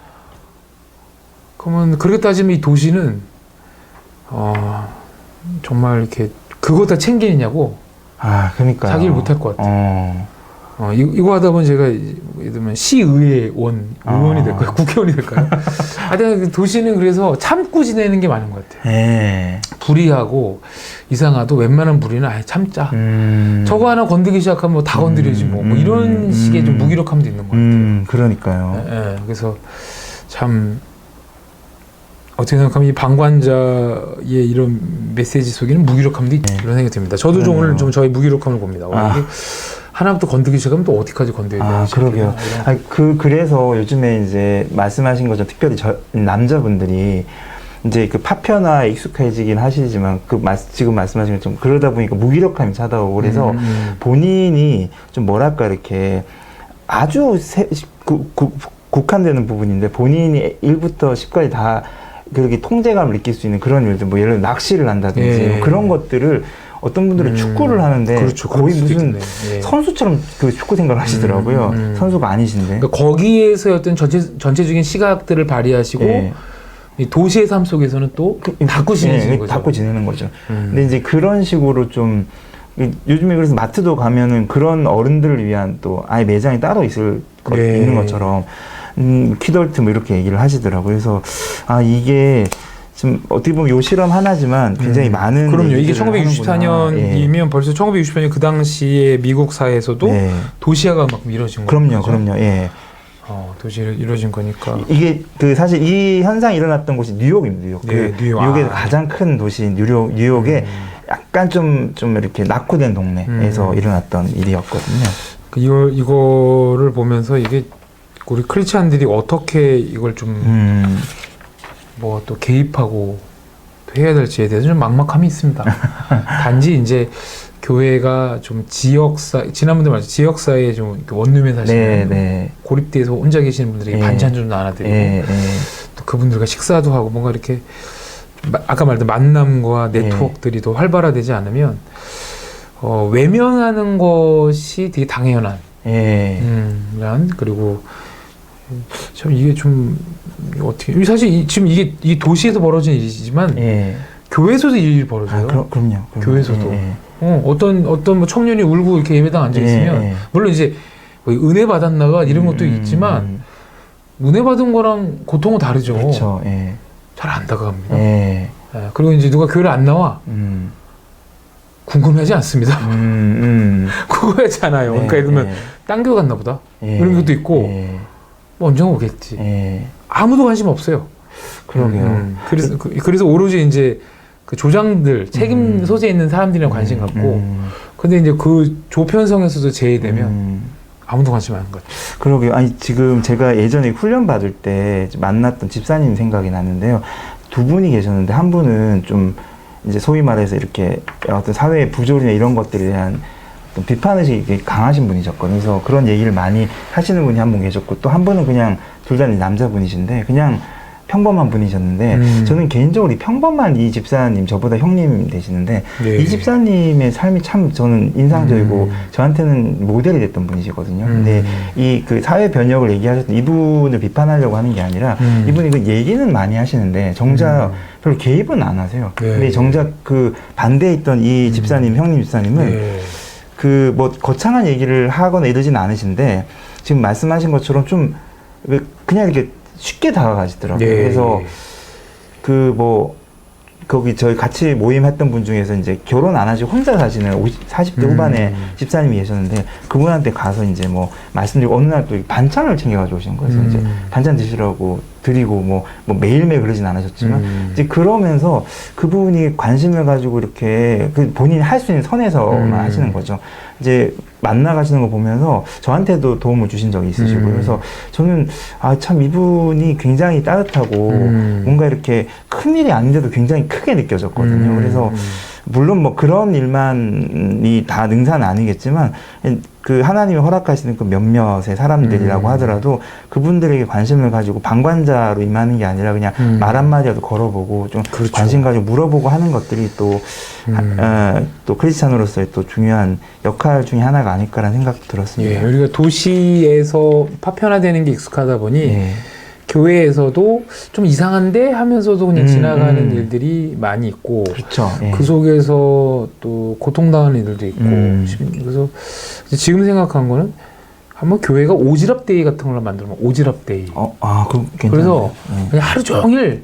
그러면 그렇게 따지면 이 도시는 정말 이렇게 그거 다 챙기느냐고 그러니까 자기를 못할 것 같아요. 이거 하다 보면 제가 예를 들면 의원이 될까요? 국회의원이 될까요? 하여튼 도시는 그래서 참고 지내는 게 많은 것 같아요. 불의하고 이상하도 웬만한 불의는 아예 참자. 저거 하나 건드기 시작하면 뭐 다 건드려지 뭐 이런 식의 좀 무기력함도 있는 것 같아요. 그러니까요. 그래서 참 어떻게 생각하면 이 방관자의 이런 메시지 속에는 무기력함도 있다. 이런 생각이 듭니다. 저도 좀 오늘 좀 저희 무기력함을 봅니다. 이게 하나부터 건드기 시작하면 또 어디까지 건드려야 되지? 그러게요. 그래서 요즘에 이제 말씀하신 것처럼 특별히 남자분들이 이제 그 파편화에 익숙해지긴 하시지만 지금 말씀하신 것처럼 그러다 보니까 무기력함이 찾아오고 그래서 본인이 좀 뭐랄까 이렇게 아주 국한되는 부분인데 본인이 1부터 10까지 다 그렇게 통제감을 느낄 수 있는 그런 일들, 뭐 예를 들어 낚시를 한다든지 뭐 그런 것들을 어떤 분들은 축구를 하는데 그렇죠. 거의 무슨 선수처럼 그 축구 생각을 하시더라고요. 선수가 아니신데. 그러니까 거기에서 어떤 전체적인 시각들을 발휘하시고 이 도시의 삶 속에서는 또 닫고 지내는 거죠. 닫고 지내는 거죠. 근데 이제 그런 식으로 좀 요즘에 그래서 마트도 가면은 그런 어른들을 위한 또 아예 매장이 따로 있는 것처럼 키덜트 뭐 이렇게 얘기를 하시더라고요. 그래서 이게 지금 어떻게 보면 요 실험 하나지만 굉장히 많은 그럼요. 이게 1964년이면 벌써 1964년 그 당시에 미국 사회에서도 도시화가 막 이루어진 거죠. 그럼요. 도시를 이루어진 거니까. 이게 사실 이 현상이 일어났던 곳이 뉴욕입니다. 뉴욕. 뉴욕의 가장 큰 도시 뉴욕의 약간 좀 이렇게 낙후된 동네에서 일어났던 일이었거든요. 이거를 보면서 이게 우리 크리스찬들이 어떻게 이걸 좀 뭐 또 개입하고 또 해야 될지에 대해서 좀 막막함이 있습니다. 단지 이제 교회가 좀 지난번에 말했죠. 지역사회에 좀 원룸에 사시는 고립돼서 혼자 계시는 분들에게 반찬 좀 나눠드리고 또 그분들과 식사도 하고 뭔가 이렇게 아까 말했던 만남과 네트워크들이 더 활발화되지 않으면 외면하는 것이 되게 당연한 그리고 참 이게 좀 어떻게 사실 지금 이게 이 도시에서 벌어진 일이지만 교회에서도 일이 벌어져요. 그럼요. 교회에서도 어떤 뭐 청년이 울고 이렇게 예배당 앉아 있으면 물론 이제 뭐 은혜 받았나가 이런 것도 있지만 은혜 받은 거랑 고통은 다르죠. 그렇죠. 잘 안 다가갑니다. 그리고 이제 누가 교회를 안 나와 궁금해하지 않습니다. 궁금하지 않아요. 그러니까 예를 들면 딴 교회 갔나 보다 이런 것도 있고 뭐 언젠가 오겠지. 아무도 관심 없어요. 그러게요. 그래서 오로지 이제 그 조장들 책임 소재에 있는 사람들이랑 관심 갖고 근데 이제 그 조편성에서도 제외되면 아무도 관심 안 갖죠. 그러게요. 지금 제가 예전에 훈련 받을 때 만났던 집사님 생각이 나는데요. 두 분이 계셨는데 한 분은 좀 이제 소위 말해서 이렇게 어떤 사회의 부조리나 이런 것들에 대한 좀 비판의식이 강하신 분이셨거든요. 그래서 그런 얘기를 많이 하시는 분이 한 분 계셨고, 또 한 분은 그냥 둘 다 남자분이신데 그냥 평범한 분이셨는데 저는 개인적으로 이 평범한 이 집사님, 저보다 형님 되시는데 네. 이 집사님의 삶이 참 저는 인상적이고 저한테는 모델이 됐던 분이시거든요. 근데 이 그 사회 변혁을 얘기하셨던 이분을 비판하려고 하는 게 아니라 이분이 그 얘기는 많이 하시는데 정작 별로 개입은 안 하세요. 네. 근데 정작 그 반대에 있던 이 집사님, 형님 집사님은 네. 그 뭐 거창한 얘기를 하거나 이러지는 않으신데 지금 말씀하신 것처럼 좀 그냥 이렇게 쉽게 다가가시더라고요. 네. 그래서 그 뭐 거기 저희 같이 모임했던 분 중에서 이제 결혼 안 하시고 혼자 사시는 40대 후반의 집사님이 계셨는데 그분한테 가서 이제 뭐 말씀드리고 어느 날 또 반찬을 챙겨가지고 오신 거예요. 그래서 이제 반찬 드시라고 드리고 뭐 매일매일 그러진 않으셨지만 이제 그러면서 그분이 관심을 가지고 이렇게 그 본인이 할 수 있는 선에서만 하시는 거죠. 이제 만나가시는 거 보면서 저한테도 도움을 주신 적이 있으시고 그래서 저는 아 참 이분이 굉장히 따뜻하고 뭔가 이렇게 큰 일이 아닌데도 굉장히 크게 느껴졌거든요. 그래서 물론 뭐 그런 일만이 다 능사는 아니겠지만 그 하나님이 허락하시는 그 몇몇의 사람들이라고 하더라도 그분들에게 관심을 가지고 방관자로 임하는 게 아니라 그냥 말 한마디라도 걸어보고 좀 그렇죠. 관심 가지고 물어보고 하는 것들이 또 또 크리스찬으로서의 또 중요한 역할 중에 하나가 아닐까라는 생각도 들었습니다. 예, 우리가 도시에서 파편화되는 게 익숙하다 보니 예. 교회에서도 좀 이상한데 하면서도 그냥 지나가는 일들이 많이 있고 그렇죠. 예. 그 속에서 또 고통당하는 일들도 있고 그래서 지금 생각한 거는 한번 교회가 오지랖 데이 같은 걸로 만들면 오지랖 데이. 그래서 그냥 하루 종일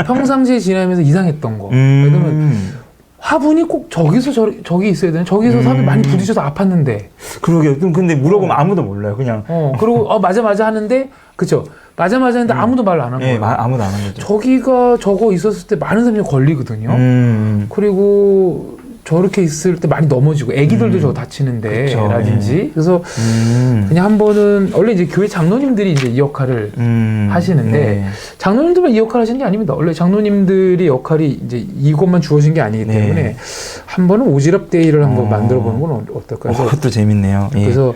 평상시에 지나면서 이상했던 거. 왜냐면 화분이 꼭 저기서 저기 있어야 되는 저기서 사람이 많이 부딪혀서 아팠는데. 그러게요. 근데 물어보면 아무도 몰라요. 그냥. 그리고 맞아 하는데 그쵸. 맞아 했는데 아무도 말 안 한 거예요. 아무도 안 한 거죠. 저기가 저거 있었을 때 많은 사람이 걸리거든요. 그리고 저렇게 있을 때 많이 넘어지고 애기들도 저거 다치는데 그쵸, 라든지 그래서 그냥 한 번은 원래 이제 교회 장로님들이 이제 이 역할을 하시는데 장로님들만 이 역할을 하시는 게 아닙니다. 원래 장로님들의 역할이 이제 이것만 주어진 게 아니기 때문에 한 번은 오지랖 데이를 한번 만들어 보는 건 어떨까요? 그것도 재밌네요. 그래서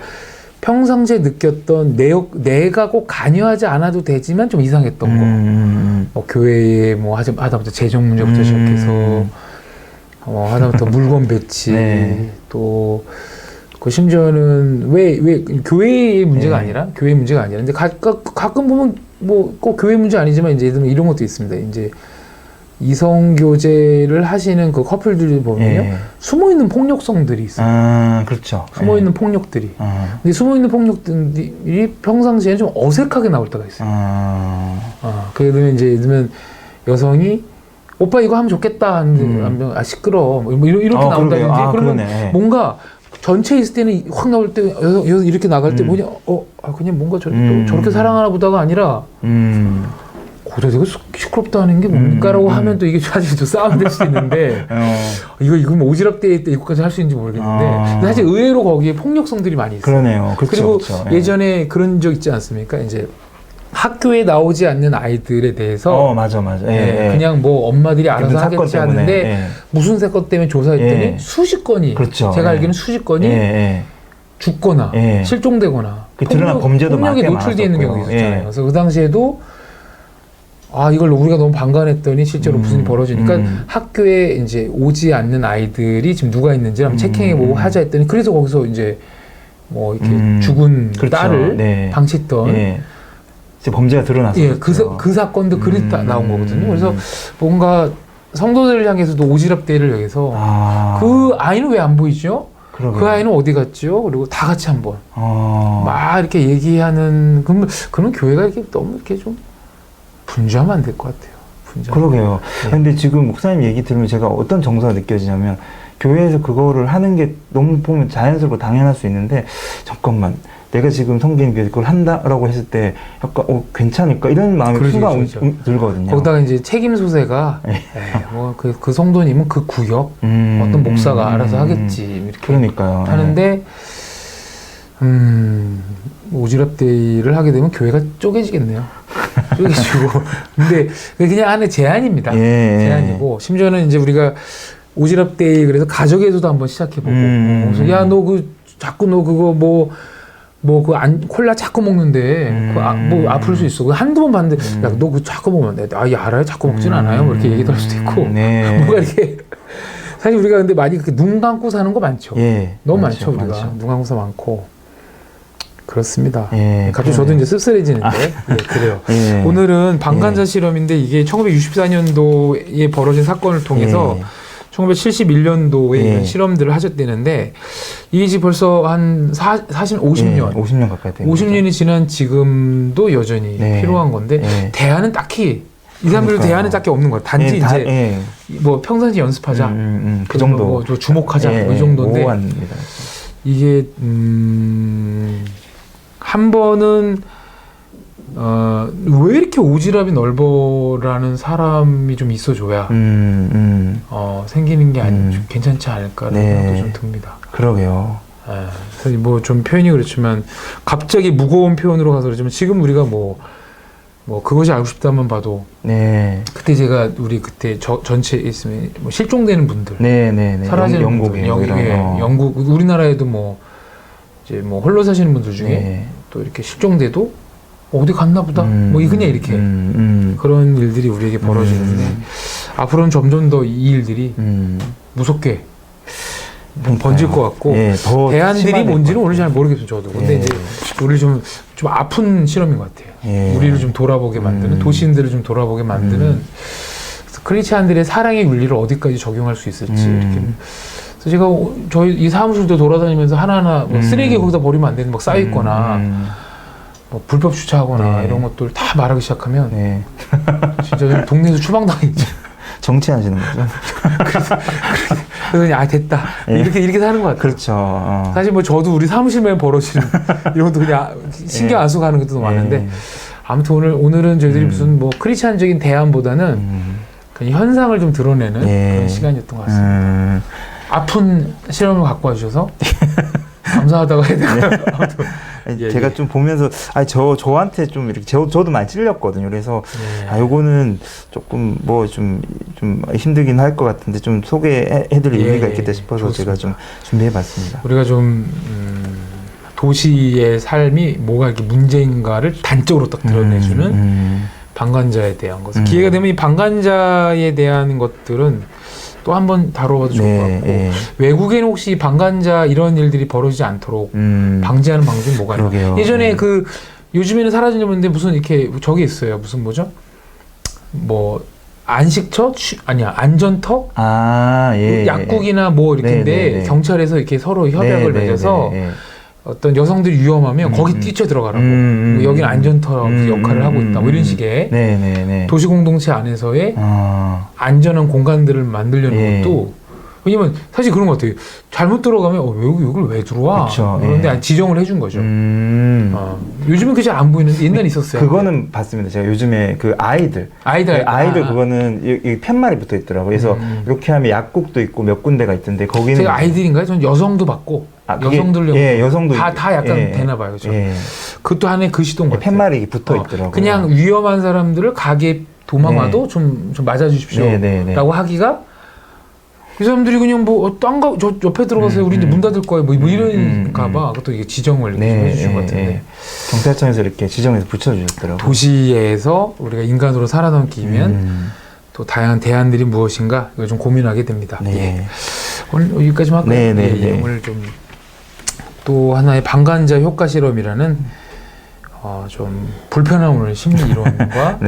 평상시에 느꼈던 내가 꼭 관여하지 않아도 되지만 좀 이상했던 거. 뭐 교회에 뭐 하다못해 재정 문제부터 시작해서 하다못해 물건 배치 또 그 심지어는 왜 교회의 문제가 아니라 교회 문제가 아니라 근데 가끔 보면 뭐 꼭 교회 문제 아니지만 이제 예를 들면 이런 것도 있습니다. 이제 이성 교제를 하시는 그 커플들이 보면요 숨어 있는 폭력성들이 있어요. 그렇죠. 숨어 있는 폭력들이. 근데 숨어 있는 폭력들이 평상시에는 좀 어색하게 나올 때가 있어요. 그래 되면 이제 예를 들면 여성이 오빠 이거 하면 좋겠다 하는데 시끄러 뭐 이렇게 나온다든지 그러면 뭔가 전체에 있을 때는 확 나올 때 이렇게 나갈 때 뭐냐 그냥 뭔가 저렇게 사랑하나 보다가 아니라 고작 이거 시끄럽다는 게 뭡니까라고 하면 또 이게 사실 좀 싸움 될 수 있는데 이거 뭐 오지랖 데이 때 이거까지 할 수 있는지 모르겠는데 근데 사실 의외로 거기에 폭력성들이 많이 있어요. 그러네요. 그리고 예전에 그런 적 있지 않습니까? 이제 학교에 나오지 않는 아이들에 대해서 맞아. 그냥 뭐 엄마들이 알아서 하겠지 하는데 무슨 사건 때문에 조사했더니 수십 건이 제가 알기로는 수십 건이 죽거나 실종되거나 드러난 범죄도 폭력에 노출되어 있는 경우가 있었잖아요. 그래서 그 당시에도 이걸 우리가 너무 방관했더니 실제로 무슨 일이 벌어지니까 학교에 이제 오지 않는 아이들이 지금 누가 있는지 한번 체킹해보고 하자 했더니 그래서 거기서 이제 뭐 이렇게 죽은 딸을 방치했던 범죄가 드러났어요. 그 사건도 그랬다 나온 거거든요. 그래서 뭔가 성도들을 향해서도 오지랖 데이를 위해서 그 아이는 왜 안 보이죠? 그 아이는 어디 갔죠? 그리고 다 같이 한번 막 이렇게 얘기하는 그러면 교회가 이렇게 너무 이렇게 좀 분주하면 안 될 것 같아요. 그러게요. 근데 지금 목사님 얘기 들으면 제가 어떤 정서가 느껴지냐면 교회에서 그거를 하는 게 너무 보면 자연스럽고 당연할 수 있는데 잠깐만 내가 지금 성경교회 그걸 한다라고 했을 때 약간 괜찮을까 이런 마음이 순간 들거든요. 거기다가 이제 책임 소재가 뭐 그 성도님은 그 구역 어떤 목사가 알아서 하겠지 이렇게 그러니까요. 하는데 오지랖 데이를 하게 되면 교회가 쪼개지겠네요. 쪼개지고 근데 그냥 하나의 제안입니다. 제안이고 심지어는 이제 우리가 오지랖 데이 그래서 가족에서도 한번 시작해보고 그래서 야 너 자꾸 너 그거 콜라 자꾸 먹는데 뭐 아플 수 있어. 한두 번 봤는데 야 너 그거 자꾸 먹으면 돼. 아, 예, 알아요. 자꾸 먹진 않아요. 뭐 이렇게 얘기도 할 수도 있고 뭔가 이렇게 사실 우리가 근데 많이 눈 감고 사는 거 많죠. 예, 너무 많죠 우리가. 눈 감고 사 많고 그렇습니다. 예, 갑자기 저도 이제 씁쓸해지는데 예, 그래요. 예. 오늘은 방간자 실험인데 이게 1964년도에 벌어진 사건을 통해서 1971년도에 이런 실험들을 하셨다는데 이게 지금 벌써 한 50년 50년 가까이 된 50년이 지난 지금도 여전히 필요한 건데 대안은 딱히 이 사람들도 대안은 딱히 없는 거야. 단지 이제 뭐 평상시 연습하자 그 정도 뭐 주목하자 이 정도인데 모호합니다. 이게 한 번은 왜 이렇게 오지랖이 넓어라는 사람이 좀 있어줘야 생기는 게 괜찮지 않을까라는 생각도 좀 듭니다. 그러게요. 뭐 좀 표현이 그렇지만 갑자기 무거운 표현으로 가서 그렇지만 지금 우리가 뭐 그것이 알고 싶다만 봐도 그때 제가 우리 그때 전체 있으면 뭐 실종되는 분들 사라지는 분들 영국 우리나라에도 뭐 이제 뭐 홀로 사시는 분들 중에 또 이렇게 실종돼도 어디 갔나 보다 뭐 그냥 이렇게 그런 일들이 우리에게 벌어지는데 앞으로는 점점 더 이 일들이 무섭게 번질 것 같고 대안들이 뭔지는 오늘 잘 모르겠어요 저도. 근데 이제 우리 좀 아픈 실험인 것 같아요. 우리를 좀 돌아보게 만드는 도시인들을 좀 돌아보게 만드는 크리스찬들의 사랑의 윤리를 어디까지 적용할 수 있을지 이렇게. 그래서 제가 저희 이 사무실도 돌아다니면서 하나하나 뭐 쓰레기 거기다 버리면 안 되는 막 쌓여 있거나 뭐 불법 주차하거나 이런 것들 다 말하기 시작하면 진짜 동네에서 추방당했죠. 정치하시는 거죠? 그래서 그냥 됐다 이렇게 사는 것 같아요. 그렇죠. 사실 뭐 저도 우리 사무실만 벌어지는 이런 것도 그냥 신경 안 쓰고 하는 것도 많은데 아무튼 오늘은 저희들이 무슨 뭐 크리스찬적인 대안보다는 그냥 현상을 좀 드러내는 그런 시간이었던 것 같습니다. 아픈 실험을 갖고 와주셔서 감사하다고 해야 되나요? 제가 좀 보면서 저한테 좀 이렇게 저도 많이 찔렸거든요. 그래서 요거는 조금 뭐 좀 힘들긴 할 것 같은데 좀 소개해드릴 의미가 있겠다 싶어서 좋습니다. 제가 좀 준비해봤습니다. 우리가 좀 도시의 삶이 뭐가 이렇게 문제인가를 단적으로 딱 드러내주는 방관자에 대한 것. 기회가 되면 이 방관자에 대한 것들은 또 한 번 다뤄봐도 좋을 것 같고 외국에는 혹시 방관자 이런 일들이 벌어지지 않도록 방지하는 방법이 뭐가 있나요? 예전에 요즘에는 사라지는데 무슨 이렇게 저기 있어요. 무슨 뭐죠? 뭐 안식처? 아니야 안전터? 약국이나 뭐 이렇게인데 경찰에서 이렇게 서로 협약을 맺어서 어떤 여성들이 위험하면 거기 뛰쳐 들어가라고 여기는 안전터 역할을 하고 있다 뭐 이런 식의 도시 공동체 안에서의 안전한 공간들을 만들려는 것도 왜냐면 사실 그런 것 같아요. 잘못 들어가면 여기를 왜 들어와? 그쵸, 그런데 지정을 해준 거죠. 요즘은 그게 잘 안 보이는데 옛날에 있었어요. 그거는 봤습니다. 제가 요즘에 그 아이들 그거는 이 팻말이 붙어 있더라고요. 그래서 이렇게 하면 약국도 있고 몇 군데가 있던데 거기는 제가 아이들인가요? 전 여성도 봤고 여성들용 여성도 다 약간 되나 봐요. 그렇죠? 그것도 하나의 그 시도인 것 같아요. 팻말이 붙어 있더라고요. 그냥 위험한 사람들을 가게 도망와도 좀 맞아주십시오 라고 하기가 이 사람들이 그냥 저 옆에 들어가서 우리 이제 문 닫을 거예요. 뭐 이런가 봐. 그것도 이게 지정을 해주신 것 같은데. 경찰청에서 이렇게 지정해서 붙여주셨더라고요. 도시에서 우리가 인간으로 살아남기 위한 또 다양한 대안들이 무엇인가 이걸 좀 고민하게 됩니다. 오늘 여기까지만 할까요? 오늘 좀 또 하나의 방관자 효과 실험이라는 좀 불편한 오늘 심리 이론과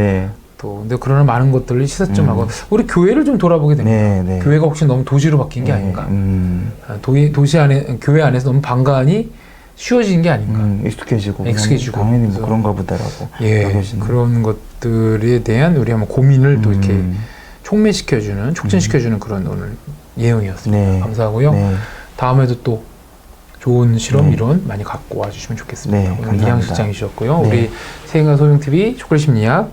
또 근데 그러나 많은 것들을 시사점하고 우리 교회를 좀 돌아보게 됩니다. 교회가 혹시 너무 도시로 바뀐 게 아닌가? 도시 안에 교회 안에서 너무 방관이 쉬워진 게 아닌가? 익숙해지고 당연히 뭐 그런가 보다라고 그런 것들에 대한 우리 한번 고민을 또 이렇게 촉진시켜주는 그런 오늘 예언이었습니다. 감사하고요. 다음에도 또 좋은 실험 이론 많이 갖고 와주시면 좋겠습니다. 오늘 이양 실장이셨고요. 우리 세인가 소영TV 초콜릿 심리학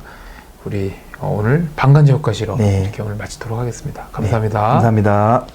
우리 오늘 방관자 효과 실험 이렇게 오늘 마치도록 하겠습니다. 감사합니다. 감사합니다.